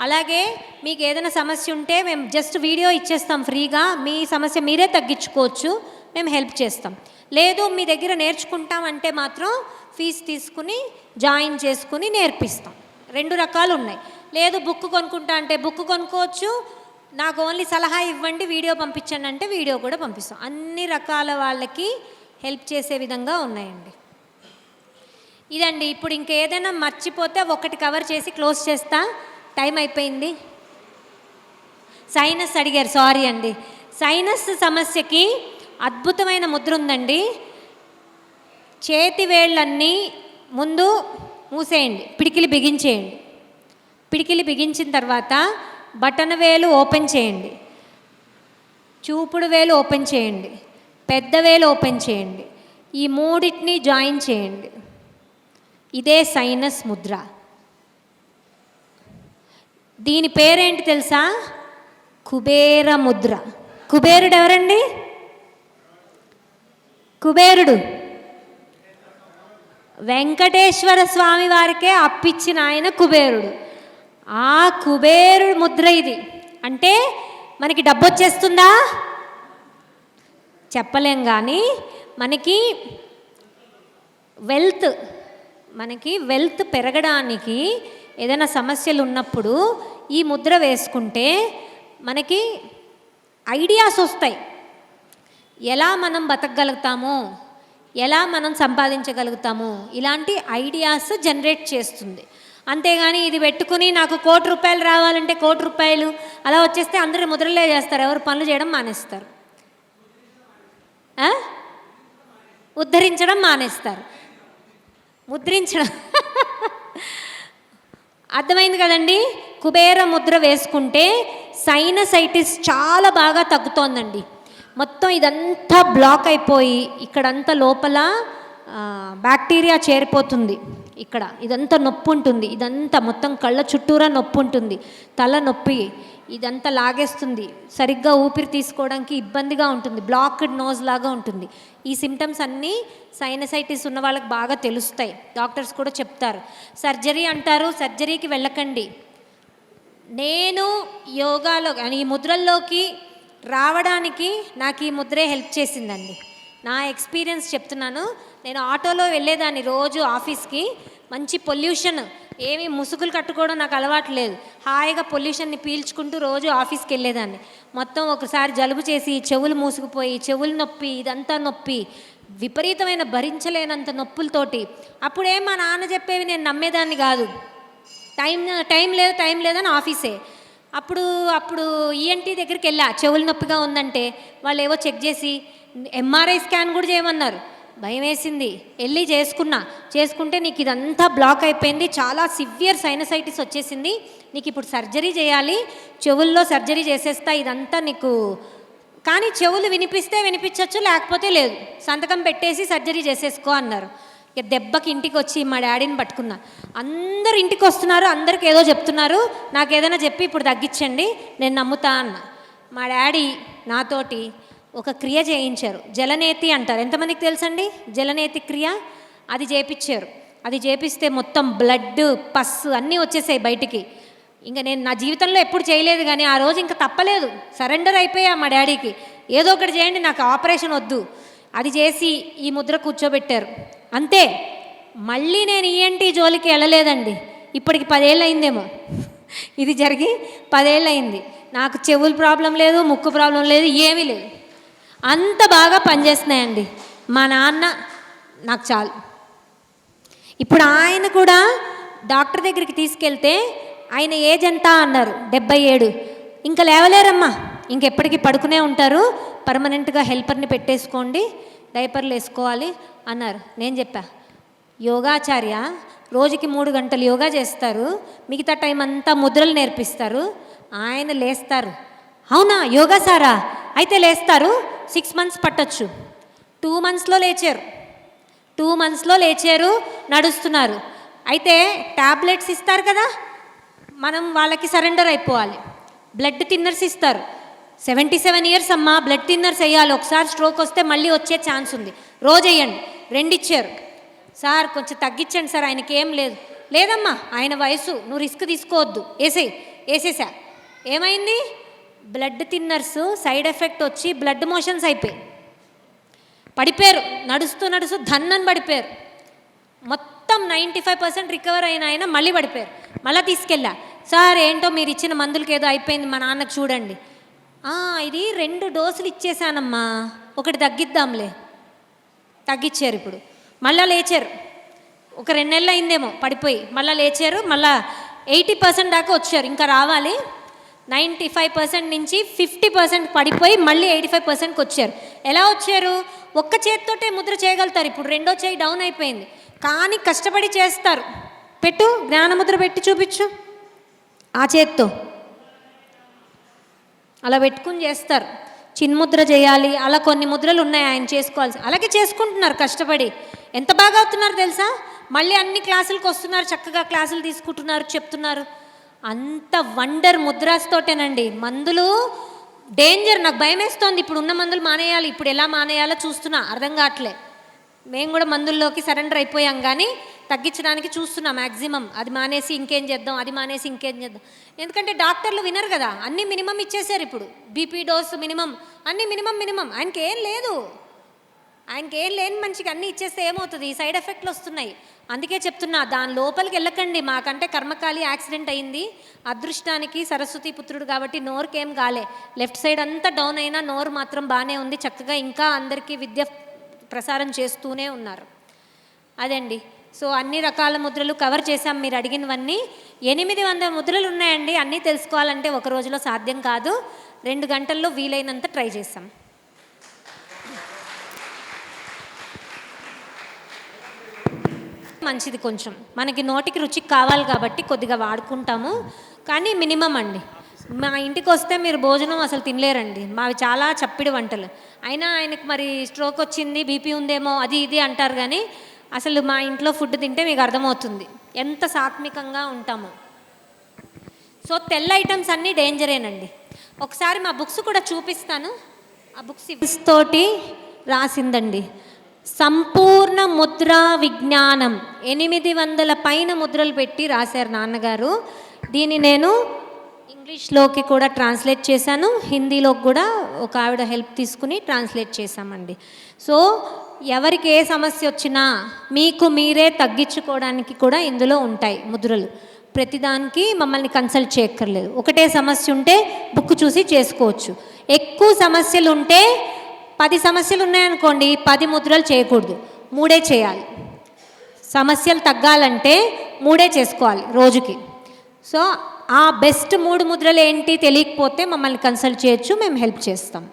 అలాగే మీకు ఏదైనా సమస్య ఉంటే మేము జస్ట్ వీడియో ఇచ్చేస్తాం ఫ్రీగా. మీ సమస్య మీరే తగ్గించుకోవచ్చు, మేము హెల్ప్ చేస్తాం. లేదు మీ దగ్గర నేర్చుకుంటాం అంటే మాత్రం ఫీజు తీసుకుని జాయిన్ చేసుకుని నేర్పిస్తాం. 2 రకాలు ఉన్నాయి. లేదు బుక్ కొనుక్కుంటా అంటే బుక్ కొనుక్కోవచ్చు, నాకు ఓన్లీ సలహా ఇవ్వండి, వీడియో పంపించండి అంటే వీడియో కూడా పంపిస్తాం. అన్ని రకాల వాళ్ళకి హెల్ప్ చేసే విధంగా ఉన్నాయండి. ఇదండి. ఇప్పుడు ఇంకేదైనా మర్చిపోతే ఒకటి కవర్ చేసి క్లోజ్ చేస్తా. టైం అయిపోయింది. సైనస్ అడిగారు, సారీ అండి. సైనస్ సమస్యకి అద్భుతమైన ముద్ర ఉందండి. చేతి వేళ్ళన్నీ ముందు మూసేయండి, పిడికిలి బిగించేయండి. పిడికిలి బిగించిన తర్వాత బటన్ వేలు ఓపెన్ చేయండి. చూపుడు వేలు ఓపెన్ చేయండి, పెద్ద వేలు ఓపెన్ చేయండి, ఈ మూడింటిని జాయిన్ చేయండి. ఇదే సైనస్ ముద్ర. దీని పేరేంటి తెలుసా? కుబేర ముద్ర. కుబేరుడు ఎవరండి? కుబేరుడు వెంకటేశ్వర స్వామి వారికే అప్పిచ్చిన ఆయన కుబేరుడు. ఆ కుబేరుడు ముద్ర ఇది. అంటే మనకి డబ్బు వచ్చేస్తుందా? చెప్పలేం, కానీ మనకి వెల్త్ పెరగడానికి ఏదైనా సమస్యలు ఉన్నప్పుడు ఈ ముద్ర వేసుకుంటే మనకి ఐడియాస్ వస్తాయి. ఎలా మనం బతకగలుగుతాము, ఎలా మనం సంపాదించగలుగుతాము, ఇలాంటి ఐడియాస్ జనరేట్ చేస్తుంది. అంతేగాని ఇది పెట్టుకుని నాకు ₹1,00,00,000 రావాలంటే ₹1,00,00,000 అలా వచ్చేస్తే అందరూ ముద్రలే చేస్తారు, ఎవరు పనులు చేయడం మానేస్తారు, ఉద్ధరించడం మానేస్తారు. ముద్రించడం అర్థమైంది కదండి? కుబేర ముద్ర వేసుకుంటే సైనసైటిస్ చాలా బాగా తగ్గుతోందండి. మొత్తం ఇదంతా బ్లాక్ అయిపోయి ఇక్కడంతా లోపల బ్యాక్టీరియా చేరిపోతుంది. ఇక్కడ ఇదంతా నొప్పి ఉంటుంది, ఇదంతా మొత్తం కళ్ళ చుట్టూరా నొప్పి ఉంటుంది, తల నొప్పి, ఇదంతా లాగేస్తుంది, సరిగ్గా ఊపిరి తీసుకోవడానికి ఇబ్బందిగా ఉంటుంది, బ్లాక్డ్ నోజ్ లాగా ఉంటుంది. ఈ సిమ్టమ్స్ అన్నీ సైనసైటిస్ ఉన్న వాళ్ళకి బాగా తెలుస్తాయి. డాక్టర్స్ కూడా చెప్తారు. సర్జరీ అంటారు, సర్జరీకి వెళ్ళకండి. నేను యోగాలో ఈ ముద్రల్లోకి రావడానికి నాకు ఈ ముద్రే హెల్ప్ చేసిందండి. నా ఎక్స్పీరియన్స్ చెప్తున్నాను. నేను ఆటోలో వెళ్ళేదాన్ని రోజు ఆఫీస్కి. మంచి పొల్యూషన్, ఏమీ ముసుగులు కట్టుకోవడం నాకు అలవాటు లేదు. హాయిగా పొల్యూషన్ని పీల్చుకుంటూ రోజు ఆఫీస్కి వెళ్ళేదాన్ని. మొత్తం ఒకసారి జలుబు చేసి చెవులు మూసుకుపోయి, చెవులు నొప్పి, ఇదంతా నొప్పి, విపరీతమైన భరించలేనంత నొప్పులతోటి. అప్పుడేం మా నాన్న చెప్పేవి నేను నమ్మేదాన్ని కాదు. టైం లేదని ఆఫీసే. అప్పుడు ఈఎన్టీ దగ్గరికి వెళ్ళా, చెవులు నొప్పిగా ఉందంటే వాళ్ళు ఏవో చెక్ చేసి ఎంఆర్ఐ స్కాన్ కూడా చేయమన్నారు. భయం వేసింది, వెళ్ళి చేసుకుంటే నీకు ఇదంతా బ్లాక్ అయిపోయింది, చాలా సివియర్ సైనసైటిస్ వచ్చేసింది, నీకు ఇప్పుడు సర్జరీ చేయాలి, చెవుల్లో సర్జరీ చేసేస్తా, ఇదంతా నీకు, కానీ చెవులు వినిపిస్తే వినిపించవచ్చు, లేకపోతే లేదు, సంతకం పెట్టేసి సర్జరీ చేసేసుకో అన్నారు. ఇక దెబ్బకి ఇంటికి వచ్చి మా డాడీని పట్టుకున్నా. అందరు ఇంటికి వస్తున్నారు, అందరికి ఏదో చెప్తున్నారు, నాకు ఏదైనా చెప్పి ఇప్పుడు తగ్గించండి, నేను నమ్ముతా అన్న. మా డాడీ నాతోటి ఒక క్రియ చేయించారు. జలనేతి అంటారు, ఎంతమందికి తెలుసండి జలనేతి క్రియ? అది చేయించారు. అది చేపిస్తే మొత్తం బ్లడ్, పస్ అన్నీ వచ్చేసాయి బయటికి. ఇంకా నేను నా జీవితంలో ఎప్పుడు చేయలేదు, కానీ ఆ రోజు ఇంకా తప్పలేదు, సరెండర్ అయిపోయా మా డాడీకి. ఏదో ఒకటి చేయండి, నాకు ఆపరేషన్ వద్దు. అది చేసి ఈ ముద్ర కూర్చోబెట్టారు. అంతే, మళ్ళీ నేను ఈఎన్టీ జోలికి వెళ్ళలేదండి. ఇప్పటికి 10 ఏళ్ళు అయిందేమో ఇది జరిగి, 10 ఏళ్ళు అయింది. నాకు చెవుల ప్రాబ్లం లేదు, ముక్కు ప్రాబ్లం లేదు, ఏమీ లేదు, అంత బాగా పనిచేస్తున్నాయండి. మా నాన్న నాకు చాలు. ఇప్పుడు ఆయన కూడా డాక్టర్ దగ్గరికి తీసుకెళ్తే ఆయన ఏజ్ ఎంత అన్నారు, 77. ఇంకా లేవలేరమ్మా, ఇంకెప్పటికీ పడుకునే ఉంటారు, పర్మనెంట్గా హెల్పర్ని పెట్టేసుకోండి, డైపర్లు వేసుకోవాలి అన్నారు. నేను చెప్పా, యోగాచార్య రోజుకి 3 గంటలు యోగా చేస్తారు, మిగతా టైం అంతా ముద్రలు నేర్పిస్తారు, ఆయన లేస్తారు. అవునా యోగా సారా? అయితే లేస్తారు, 6 months పట్టొచ్చు. 2 monthsలో లేచారు, నడుస్తున్నారు. అయితే ట్యాబ్లెట్స్ ఇస్తారు కదా, మనం వాళ్ళకి సరెండర్ అయిపోవాలి. బ్లడ్ థిన్నర్స్ ఇస్తారు. 77 years అమ్మా, బ్లడ్ థిన్నర్స్ వేయాలి. ఒకసారి స్ట్రోక్ వస్తే మళ్ళీ వచ్చే ఛాన్స్ ఉంది, రోజు వేయండి. 2 ఇచ్చారు. సార్ కొంచెం తగ్గించండి సార్, ఆయనకి ఏం లేదు. లేదమ్మా, ఆయన వయసు, నువ్వు రిస్క్ తీసుకోవద్దు, వేసేసా. ఏమైంది? బ్లడ్ థిన్నర్స్ సైడ్ ఎఫెక్ట్ వచ్చి బ్లడ్ మోషన్స్ అయిపోయి పడిపోయారు. నడుస్తూ ధన్నని పడిపోయారు. మొత్తం 95% రికవర్ అయిన ఆయన మళ్ళీ పడిపోయారు. మళ్ళీ తీసుకెళ్ళా, సార్ ఏంటో మీరు ఇచ్చిన మందులకి ఏదో అయిపోయింది మా నాన్నకు చూడండి. ఇది 2 డోసులు ఇచ్చేసానమ్మా, ఒకటి తగ్గిద్దాంలే. తగ్గించారు. ఇప్పుడు మళ్ళీ లేచారు. ఒక 2 నెలలు అయిందేమో పడిపోయి, మళ్ళీ లేచారు. మళ్ళీ 80% దాకా వచ్చారు, ఇంకా రావాలి. 95% నుంచి 50% పడిపోయి మళ్ళీ 85%కి వచ్చారు. ఎలా వచ్చారు? ఒక్క చేతితోటే ముద్ర చేయగలుగుతారు. ఇప్పుడు 2వ చేయి డౌన్ అయిపోయింది, కానీ కష్టపడి చేస్తారు. పెట్టు, జ్ఞానముద్ర పెట్టి చూపించు. ఆ చేత్తో అలా పెట్టుకుని చేస్తారు. చిన్ముద్ర చేయాలి, అలా కొన్ని ముద్రలు ఉన్నాయి ఆయన చేసుకోవాల్సి. అలాగే చేసుకుంటున్నారు కష్టపడి. ఎంత బాగా అవుతున్నారు తెలుసా? మళ్ళీ అన్ని క్లాసులకు వస్తున్నారు, చక్కగా క్లాసులు తీసుకుంటున్నారు, చెప్తున్నారు. అంత వండర్ ముద్రాస్ తోటేనండి. మందులు డేంజర్, నాకు భయం వేస్తోంది. ఇప్పుడు ఉన్న మందులు మానేయాలి, ఇప్పుడు ఎలా మానేయాలో చూస్తున్నా, అర్థం కావట్లే. మేము కూడా మందుల్లోకి సరెండర్ అయిపోయాం, కానీ తగ్గించడానికి చూస్తున్నాం మ్యాక్సిమం. అది మానేసి ఇంకేం చేద్దాం, అది మానేసి ఇంకేం చేద్దాం. ఎందుకంటే డాక్టర్లు వినరు కదా, అన్నీ మినిమం ఇచ్చేసారు. ఇప్పుడు బీపీ డోస్ మినిమం, అన్నీ మినిమం. ఆయనకి ఏం లేని మనిషికి అన్నీ ఇచ్చేస్తే ఏమవుతుంది? సైడ్ ఎఫెక్ట్లు వస్తున్నాయి. అందుకే చెప్తున్నా, దాని లోపలికి వెళ్ళకండి. మాకంటే కర్మకాలి యాక్సిడెంట్ అయింది, అదృష్టానికి సరస్వతి పుత్రుడు కాబట్టి నోరుకేం కాలే. లెఫ్ట్ సైడ్ అంతా డౌన్ అయినా నోరు మాత్రం బాగానే ఉంది. చక్కగా ఇంకా అందరికీ విద్య ప్రసారం చేస్తూనే ఉన్నారు. అదండి. సో అన్ని రకాల ముద్రలు కవర్ చేశాం మీరు అడిగినవన్నీ. 800 ముద్రలు ఉన్నాయండి. అన్నీ తెలుసుకోవాలంటే ఒక రోజులో సాధ్యం కాదు. 2 గంటల్లో వీలైనంత ట్రై చేశాం. మంచిది, కొంచెం మనకి నోటికి రుచికి కావాలి కాబట్టి కొద్దిగా వాడుకుంటాము, కానీ మినిమం అండి. మా ఇంటికి వస్తే మీరు భోజనం అసలు తినలేరండి. మావి చాలా చప్పిడి వంటలు. అయినా ఆయనకు మరి స్ట్రోక్ వచ్చింది, బీపీ ఉందేమో, అది ఇది అంటారు, కానీ అసలు మా ఇంట్లో ఫుడ్ తింటే మీకు అర్థమవుతుంది ఎంత సాత్వికంగా ఉంటామో. సో తెల్ల ఐటమ్స్ అన్నీ డేంజరేనండి. ఒకసారి మా బుక్స్ కూడా చూపిస్తాను. ఆ బుక్స్ తోటి రాసిందండి. సంపూర్ణ ముద్రా విజ్ఞానం 800 పైన ముద్రలు పెట్టి రాశారు నాన్నగారు. దీన్ని నేను ఇంగ్లీష్లోకి కూడా ట్రాన్స్లేట్ చేశాను, హిందీలోకి కూడా ఒక ఆవిడ హెల్ప్ తీసుకుని ట్రాన్స్లేట్ చేశామండి. సో ఎవరికి ఏ సమస్య వచ్చినా మీకు మీరే తగ్గించుకోవడానికి కూడా ఇందులో ఉంటాయి ముద్రలు. ప్రతిదానికి మమ్మల్ని కన్సల్ట్ చేయక్కర్లేదు. ఒకటే సమస్య ఉంటే బుక్ చూసి చేసుకోవచ్చు. ఎక్కువ సమస్యలు ఉంటే 10 సమస్యలు ఉన్నాయనుకోండి, 10 ముద్రలు చేయకూడదు, 3 చేయాలి. సమస్యలు తగ్గాలంటే 3 చేసుకోవాలి రోజుకి. సో ఆ బెస్ట్ 3 ముద్రలు ఏంటి తెలియకపోతే మమ్మల్ని కన్సల్ట్ చేయొచ్చు, మేము హెల్ప్ చేస్తాం.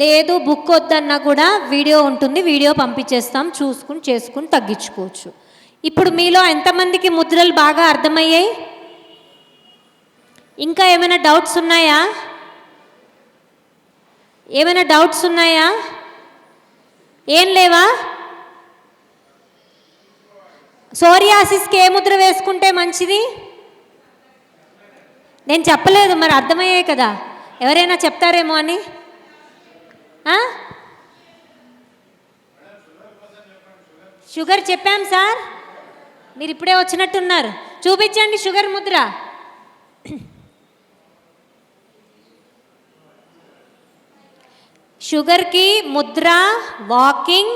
లేదు బుక్ వద్దన్నా కూడా వీడియో ఉంటుంది, వీడియో పంపించేస్తాం, చూసుకుని చేసుకుని తగ్గించుకోవచ్చు. ఇప్పుడు మీలో ఎంతమందికి ముద్రలు బాగా అర్థమయ్యాయి? ఇంకా ఏమైనా డౌట్స్ ఉన్నాయా? ఏం లేవా? సోరియాసిస్కి ఏ ముద్ర వేసుకుంటే మంచిది? నేను చెప్పలేదు, మరి అర్థమయ్యాయి కదా, ఎవరైనా చెప్తారేమో అని. షుగర్ చెప్పాం సార్, మీరు ఇప్పుడే వచ్చినట్టున్నారు. చూపించండి షుగర్ ముద్ర. షుగర్కి ముద్ర, వాకింగ్,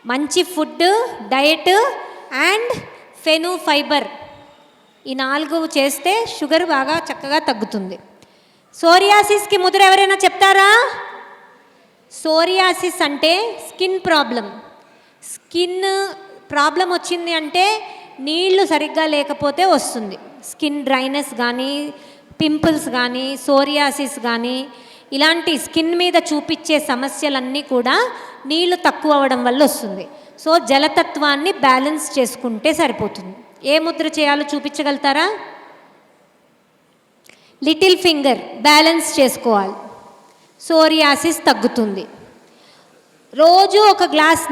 మంచి ఫుడ్, డయట్ అండ్ ఫెను ఫైబర్, ఈ 4 చేస్తే షుగర్ బాగా చక్కగా తగ్గుతుంది. సోరియాసిస్కి ముద్ర ఎవరైనా చెప్తారా? సోరియాసిస్ అంటే స్కిన్ ప్రాబ్లం. స్కిన్ ప్రాబ్లం వచ్చింది అంటే నీళ్లు సరిగ్గా లేకపోతే వస్తుంది. స్కిన్ డ్రైనెస్ కానీ, పింపుల్స్ కానీ, సోరియాసిస్ కానీ, ఇలాంటి స్కిన్ మీద చూపించే సమస్యలన్నీ కూడా నీళ్లు తక్కువ అవ్వడం వల్ల వస్తుంది. సో జలతత్వాన్ని బ్యాలెన్స్ చేసుకుంటే సరిపోతుంది. ఏ ముద్ర చేయాలో చూపించగలుగుతారా? లిటిల్ ఫింగర్ బ్యాలెన్స్ చేసుకోవాలి, సోరియాసిస్ తగ్గుతుంది. రోజు ఒక గ్లాస్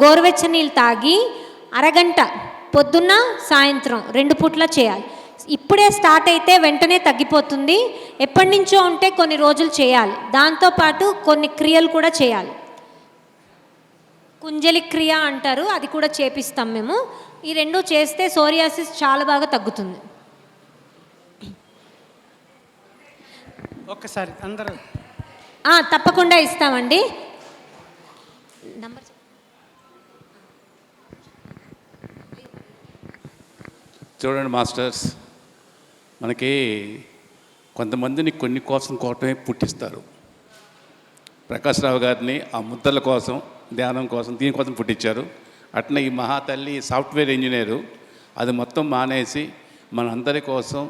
గోరువెచ్చని నీళ్ళు తాగి అరగంట, పొద్దున్న సాయంత్రం 2 పూట్ల చేయాలి. ఇప్పుడే స్టార్ట్ అయితే వెంటనే తగ్గిపోతుంది. ఎప్పటి నుంచో ఉంటే కొన్ని రోజులు చేయాలి. దాంతోపాటు కొన్ని క్రియలు కూడా చేయాలి. కుంజలి క్రియ అంటారు, అది కూడా చేపిస్తాం మేము. ఈ 2 చేస్తే సోరియాసిస్ చాలా బాగా తగ్గుతుంది. ఒక్కసారి అందరూ తప్పకుండా ఇస్తామండి. నంబర్ చూడండి మాస్టర్స్, మనకి కొంతమందిని కొన్ని కోసం కోసమే పుట్టిస్తారు. ప్రకాష్ రావు గారిని ఆ ముద్రల కోసం, ధ్యానం కోసం, దీనికోసం పుట్టించారు. అట్నే ఈ మహాతల్లి సాఫ్ట్వేర్ ఇంజనీరు, అది మొత్తం మానేసి మనందరి కోసం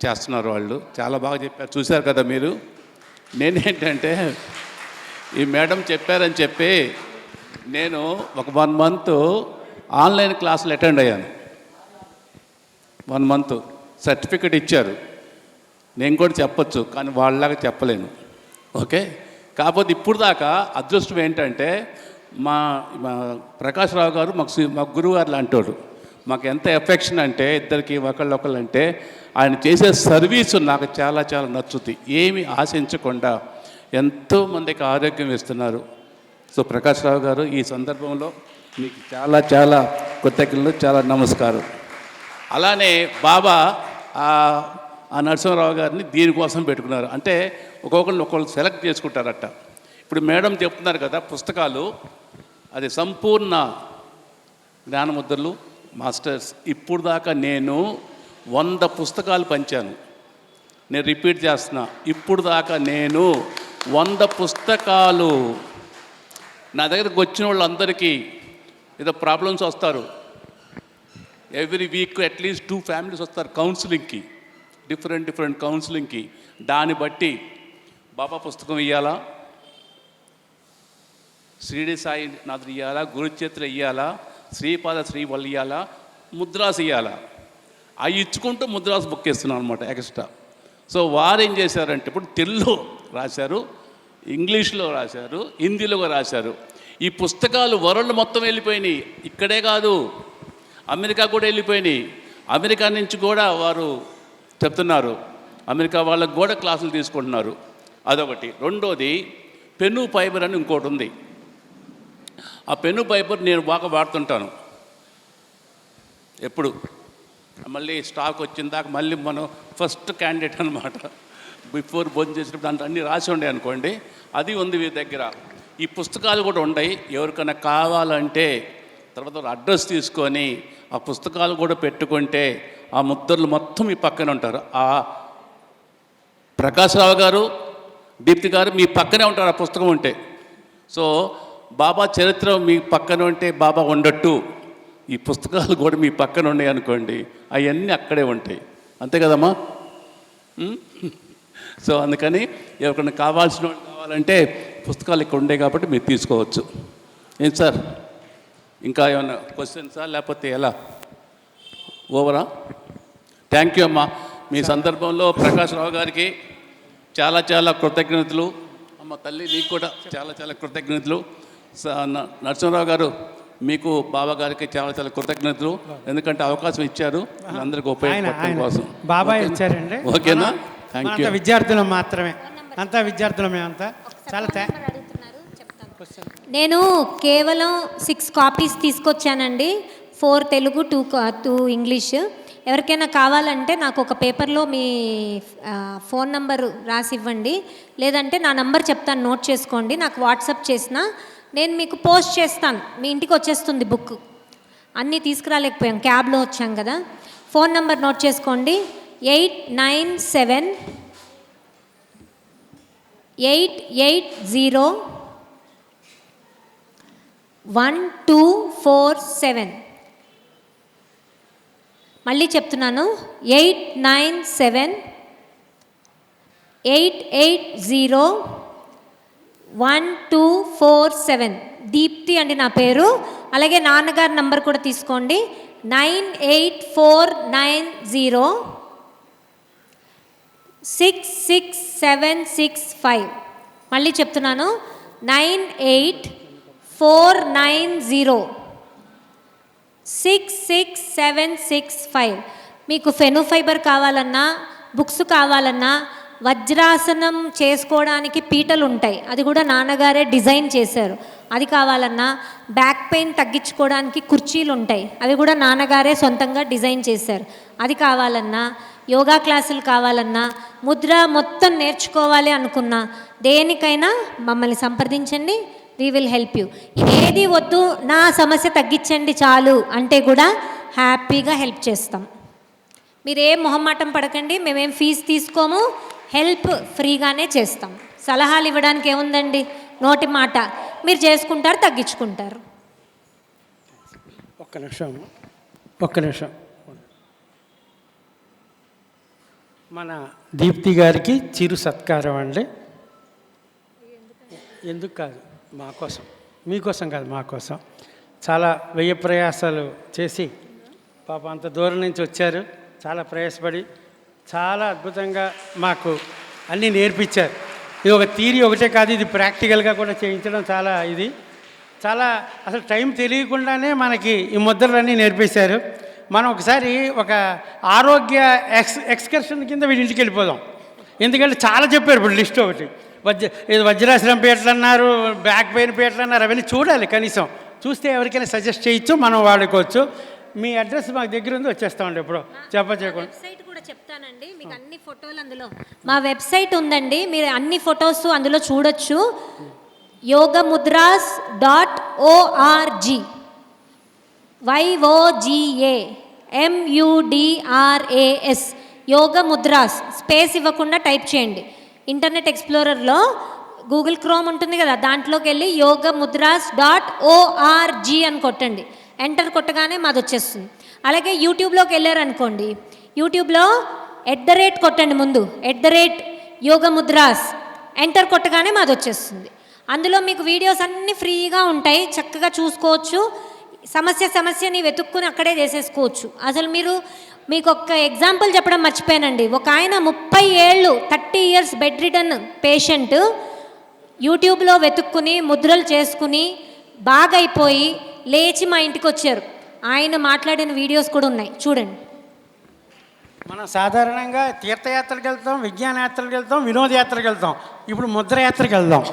చేస్తున్నారు. వాళ్ళు చాలా బాగా చెప్పారు, చూశారు కదా మీరు. నేనేంటంటే ఈ మేడం చెప్పారని చెప్పి నేను ఒక 1 మంత్ ఆన్లైన్ క్లాసులు అటెండ్ అయ్యాను. 1 మంత్ సర్టిఫికెట్ ఇచ్చారు. నేను కూడా చెప్పొచ్చు, కానీ వాళ్ళలాగా చెప్పలేను. ఓకే. కాకపోతే ఇప్పుడు దాకా అదృష్టం ఏంటంటే మా మా ప్రకాష్ రావు గారు మా గురువు గారు లాంటోడు. మాకు ఎంత ఎఫెక్షన్ అంటే ఇద్దరికి ఒకళ్ళు అంటే ఆయన చేసే సర్వీసు నాకు చాలా చాలా నచ్చుతుంది. ఏమి ఆశించకుండా ఎంతోమందికి ఆరోగ్యం ఇస్తున్నారు. సో ప్రకాష్ రావు గారు ఈ సందర్భంలో మీకు చాలా చాలా కృతజ్ఞతలు, చాలా నమస్కారం. అలానే బాబా ఆ నరసింహరావు గారిని దీనికోసం పెట్టుకున్నారు. అంటే ఒక్కొక్కరు సెలెక్ట్ చేసుకుంటారట. ఇప్పుడు మేడం చెప్తున్నారు కదా పుస్తకాలు, అది సంపూర్ణ జ్ఞానముద్రలు మాస్టర్స్. ఇప్పుడు దాకా నేను 100 పుస్తకాలు పంచాను. నేను రిపీట్ చేస్తున్నా, ఇప్పుడు దాకా నేను 100 పుస్తకాలు. నా దగ్గరకు వచ్చిన వాళ్ళందరికీ ఏదో ప్రాబ్లమ్స్ వస్తారు. ఎవ్రీ వీక్ అట్లీస్ట్ 2 ఫ్యామిలీస్ వస్తారు కౌన్సిలింగ్కి, డిఫరెంట్ కౌన్సిలింగ్కి. దాన్ని బట్టి బాబా పుస్తకం ఇవ్వాలా, షిరిడి సాయి నాథుడు ఇవ్వాలా, గురుచరిత్ర ఇవ్వాలా, శ్రీపాద శ్రీవల్లి ఇవ్వాలా, ముద్రాస్ ఇవ్వాలా. అవి ఇచ్చుకుంటూ ముద్రాస్ బుక్ ఇస్తున్నాను అనమాట ఎక్స్ట్రా. సో వారు ఏం చేశారంటే ఇప్పుడు తెలుగులో రాశారు, ఇంగ్లీష్లో రాశారు, హిందీలో రాశారు. ఈ పుస్తకాలు వరల్డ్ మొత్తం వెళ్ళిపోయినాయి. ఇక్కడే కాదు, అమెరికా కూడా వెళ్ళిపోయినాయి. అమెరికా నుంచి కూడా వారు చెప్తున్నారు, అమెరికా వాళ్ళకు కూడా క్లాసులు తీసుకుంటున్నారు. అదొకటి. రెండోది పెన్ను ఫైబర్ అని ఇంకోటి ఉంది. ఆ పెన్ను ఫైబర్ నేను బాగా వాడుతుంటాను ఎప్పుడు. మళ్ళీ స్టాక్ వచ్చిన దాకా మళ్ళీ మనం ఫస్ట్ క్యాండిడేట్ అనమాట. బిఫోర్ భోజనం చేసినప్పుడు దాంట్లో అన్నీ రాసి ఉండే అనుకోండి, అది ఉంది మీ దగ్గర. ఈ పుస్తకాలు కూడా ఉన్నాయి. ఎవరికైనా కావాలంటే తర్వాత అడ్రస్ తీసుకొని ఆ పుస్తకాలు కూడా పెట్టుకుంటే ఆ ముద్రలు మొత్తం మీ పక్కన ఉంటారు. ఆ ప్రకాశ్రావు గారు, దీప్తి గారు మీ పక్కనే ఉంటారు ఆ పుస్తకం ఉంటే. సో బాబా చరిత్ర మీ పక్కన ఉంటే బాబా ఉండట్టు, ఈ పుస్తకాలు కూడా మీ పక్కన ఉన్నాయి అనుకోండి, అవన్నీ అక్కడే ఉంటాయి. అంతే కదమ్మా? సో అందుకని ఎవరికైనా కావాల్సిన వాళ్ళు కావాలంటే పుస్తకాలు ఇక్కడ ఉండే కాబట్టి మీరు తీసుకోవచ్చు. ఏం సార్, ఇంకా ఏమైనా క్వశ్చన్సా లేకపోతే ఎలా? ఓవరా? థ్యాంక్ యూ అమ్మా. మీ సందర్భంలో ప్రకాష్ రావు గారికి చాలా చాలా కృతజ్ఞతలు. అమ్మ తల్లి నీకు కూడా చాలా చాలా కృతజ్ఞతలు. నరసింహరావు గారు మీకు బాబా గారికి చాలా చాలా కృతజ్ఞతలు, ఎందుకంటే అవకాశం ఇచ్చారు అందరికి ఉపయోగపడటం కోసం. బాబా ఇచ్చారండి. ఓకేనా? Thank you. విద్యార్థులం మాత్రమే, అంతా విద్యార్థులమే అంతా. చాలా నేను కేవలం 6 కాపీస్ తీసుకొచ్చానండి. 4 తెలుగు, 2 ఇంగ్లీష్. ఎవరికైనా కావాలంటే నాకు ఒక పేపర్లో మీ ఫోన్ నంబర్ రాసి ఇవ్వండి, లేదంటే నా నంబర్ చెప్తాను, నోట్ చేసుకోండి. నాకు వాట్సాప్ చేసిన నేను మీకు పోస్ట్ చేస్తాను, మీ ఇంటికి వచ్చేస్తుంది బుక్. అన్నీ తీసుకురాలేకపోయాం, క్యాబ్లో వచ్చాం కదా. ఫోన్ నంబర్ నోట్ చేసుకోండి, 8978801247. మళ్ళీ చెప్తున్నాను, 8978801247. దీప్తి అండి నా పేరు. అలాగే నాన్నగారి నంబర్ కూడా తీసుకోండి, 9849066765. మళ్ళీ చెప్తున్నాను, 9849066765. మీకు ఫెను ఫైబర్ కావాలన్నా, బుక్స్ కావాలన్నా, వజ్రాసనం చేసుకోవడానికి పీటలు ఉంటాయి, అది కూడా నాన్నగారే డిజైన్ చేశారు, అది కావాలన్నా, బ్యాక్ పెయిన్ తగ్గించుకోవడానికి కుర్చీలు ఉంటాయి, అవి కూడా నాన్నగారే సొంతంగా డిజైన్ చేశారు, అది కావాలన్నా, యోగా క్లాసులు కావాలన్నా, ముద్ర మొత్తం నేర్చుకోవాలి అనుకున్నా, దేనికైనా మమ్మల్ని సంప్రదించండి. We will help you. ఏది వద్దు, నా సమస్య తగ్గించండి చాలు అంటే కూడా హ్యాపీగా హెల్ప్ చేస్తాం. మీరేం మొహమాటం పడకండి, మేమేం ఫీజు తీసుకోము, హెల్ప్ ఫ్రీగానే చేస్తాం. సలహాలు ఇవ్వడానికి ఏముందండి, నోటి మాట. మీరు చేసుకుంటారు, తగ్గించుకుంటారు. ఒక్క నిమిషం. మన దీప్తి గారికి చిరు సత్కారం అండి. ఎందుకు కాదు, మా కోసం, మీకోసం కాదు, మా కోసం. చాలా వ్యయ ప్రయాసాలు చేసి పాపం అంత దూరం నుంచి వచ్చారు. చాలా ప్రయాసపడి చాలా అద్భుతంగా మాకు అన్నీ నేర్పించారు. ఇది ఒక థియరీ ఒకటే కాదు, ఇది ప్రాక్టికల్గా కూడా చేయించడం చాలా అసలు టైం తెలియకుండానే మనకి ఈ ముద్రలన్నీ నేర్పేశారు. మనం ఒకసారి ఒక ఆరోగ్య ఎక్స్కర్షన్ కింద వీడి ఇంటికి వెళ్ళిపోదాం. ఎందుకంటే చాలా చెప్పారు ఇప్పుడు లిస్ట్ ఒకటి, వజ్రాశ్రమం పీటలు అన్నారు, బ్యాక్ పెయిన్ పీటలు అన్నారు, అవన్నీ చూడాలి. కనీసం చూస్తే ఎవరికైనా సజెస్ట్ చేయొచ్చు, మనం వాడుకోవచ్చు. మీ అడ్రస్ మాకు దగ్గర ఉంది, వచ్చేస్తామండి ఇప్పుడు చెప్పకుండా. వెబ్సైట్ కూడా చెప్తానండి మీకు, అన్ని ఫోటోలు అందులో మా వెబ్సైట్ ఉందండి, మీరు అన్ని ఫొటోస్ అందులో చూడొచ్చు. yogamudras.org YOGAMUDRAS yoga mudras space ఇవ్వకుండా టైప్ చేయండి. ఇంటర్నెట్ ఎక్స్ప్లోరర్లో గూగుల్ క్రోమ్ ఉంటుంది కదా, దాంట్లోకి వెళ్ళి yogamudras.org అని కొట్టండి. ఎంటర్ కొట్టగానే మాది వచ్చేస్తుంది. అలాగే యూట్యూబ్లోకి వెళ్ళారనుకోండి, యూట్యూబ్లో @ కొట్టండి, ముందు యోగముద్రాస్ ఎంటర్ కొట్టగానే మాది వచ్చేస్తుంది. అందులో మీకు వీడియోస్ అన్నీ ఫ్రీగా ఉంటాయి, చక్కగా చూసుకోవచ్చు. సమస్యని వెతుక్కుని అక్కడే చేసేసుకోవచ్చు. అసలు మీకు ఒక ఎగ్జాంపుల్ చెప్పడం మర్చిపోయానండి. ఒక ఆయన 30 years బెడ్ రిడన్ పేషెంట్ యూట్యూబ్లో వెతుక్కుని ముద్రలు చేసుకుని బాగైపోయి లేచి మా ఇంటికి వచ్చారు. ఆయన మాట్లాడిన వీడియోస్ కూడా ఉన్నాయి, చూడండి. మనం సాధారణంగా తీర్థయాత్రలకు వెళ్తాం, విజ్ఞాన యాత్రలకు వెళ్తాం, వినోదయాత్రలకు వెళ్తాం. ఇప్పుడు ముద్ర యాత్రకు వెళ్దాం.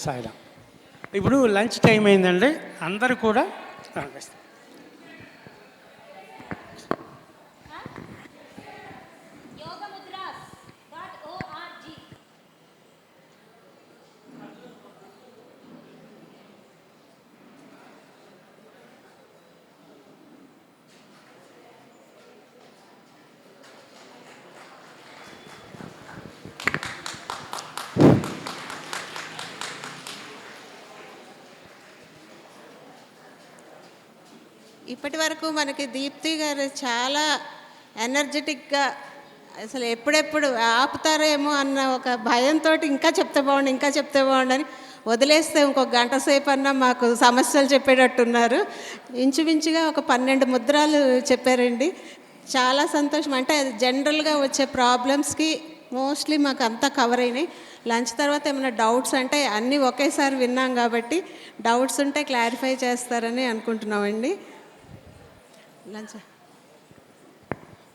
సాయిరాం. ఇప్పుడు లంచ్ టైం అయిందండి, అందరూ కూడా ఇప్పటి వరకు మనకి దీప్తి గారు చాలా ఎనర్జెటిక్గా, అసలు ఎప్పుడెప్పుడు ఆపుతారేమో అన్న ఒక భయంతో ఇంకా చెప్తే బాగుండని వదిలేస్తే ఇంకొక గంట సేపు అన్నా మాకు సమస్యలు చెప్పేటట్టున్నారు. ఇంచుమించుగా ఒక 12 ముద్రాలు చెప్పారండి. చాలా సంతోషం. అంటే అది జనరల్గా వచ్చే ప్రాబ్లమ్స్కి మోస్ట్లీ మాకు అంతా కవర్ అయినాయి. లంచ్ తర్వాత ఏమైనా డౌట్స్ అంటే అన్నీ ఒకేసారి విన్నాం కాబట్టి డౌట్స్ ఉంటే క్లారిఫై చేస్తారని అనుకుంటున్నామండి. లంచ్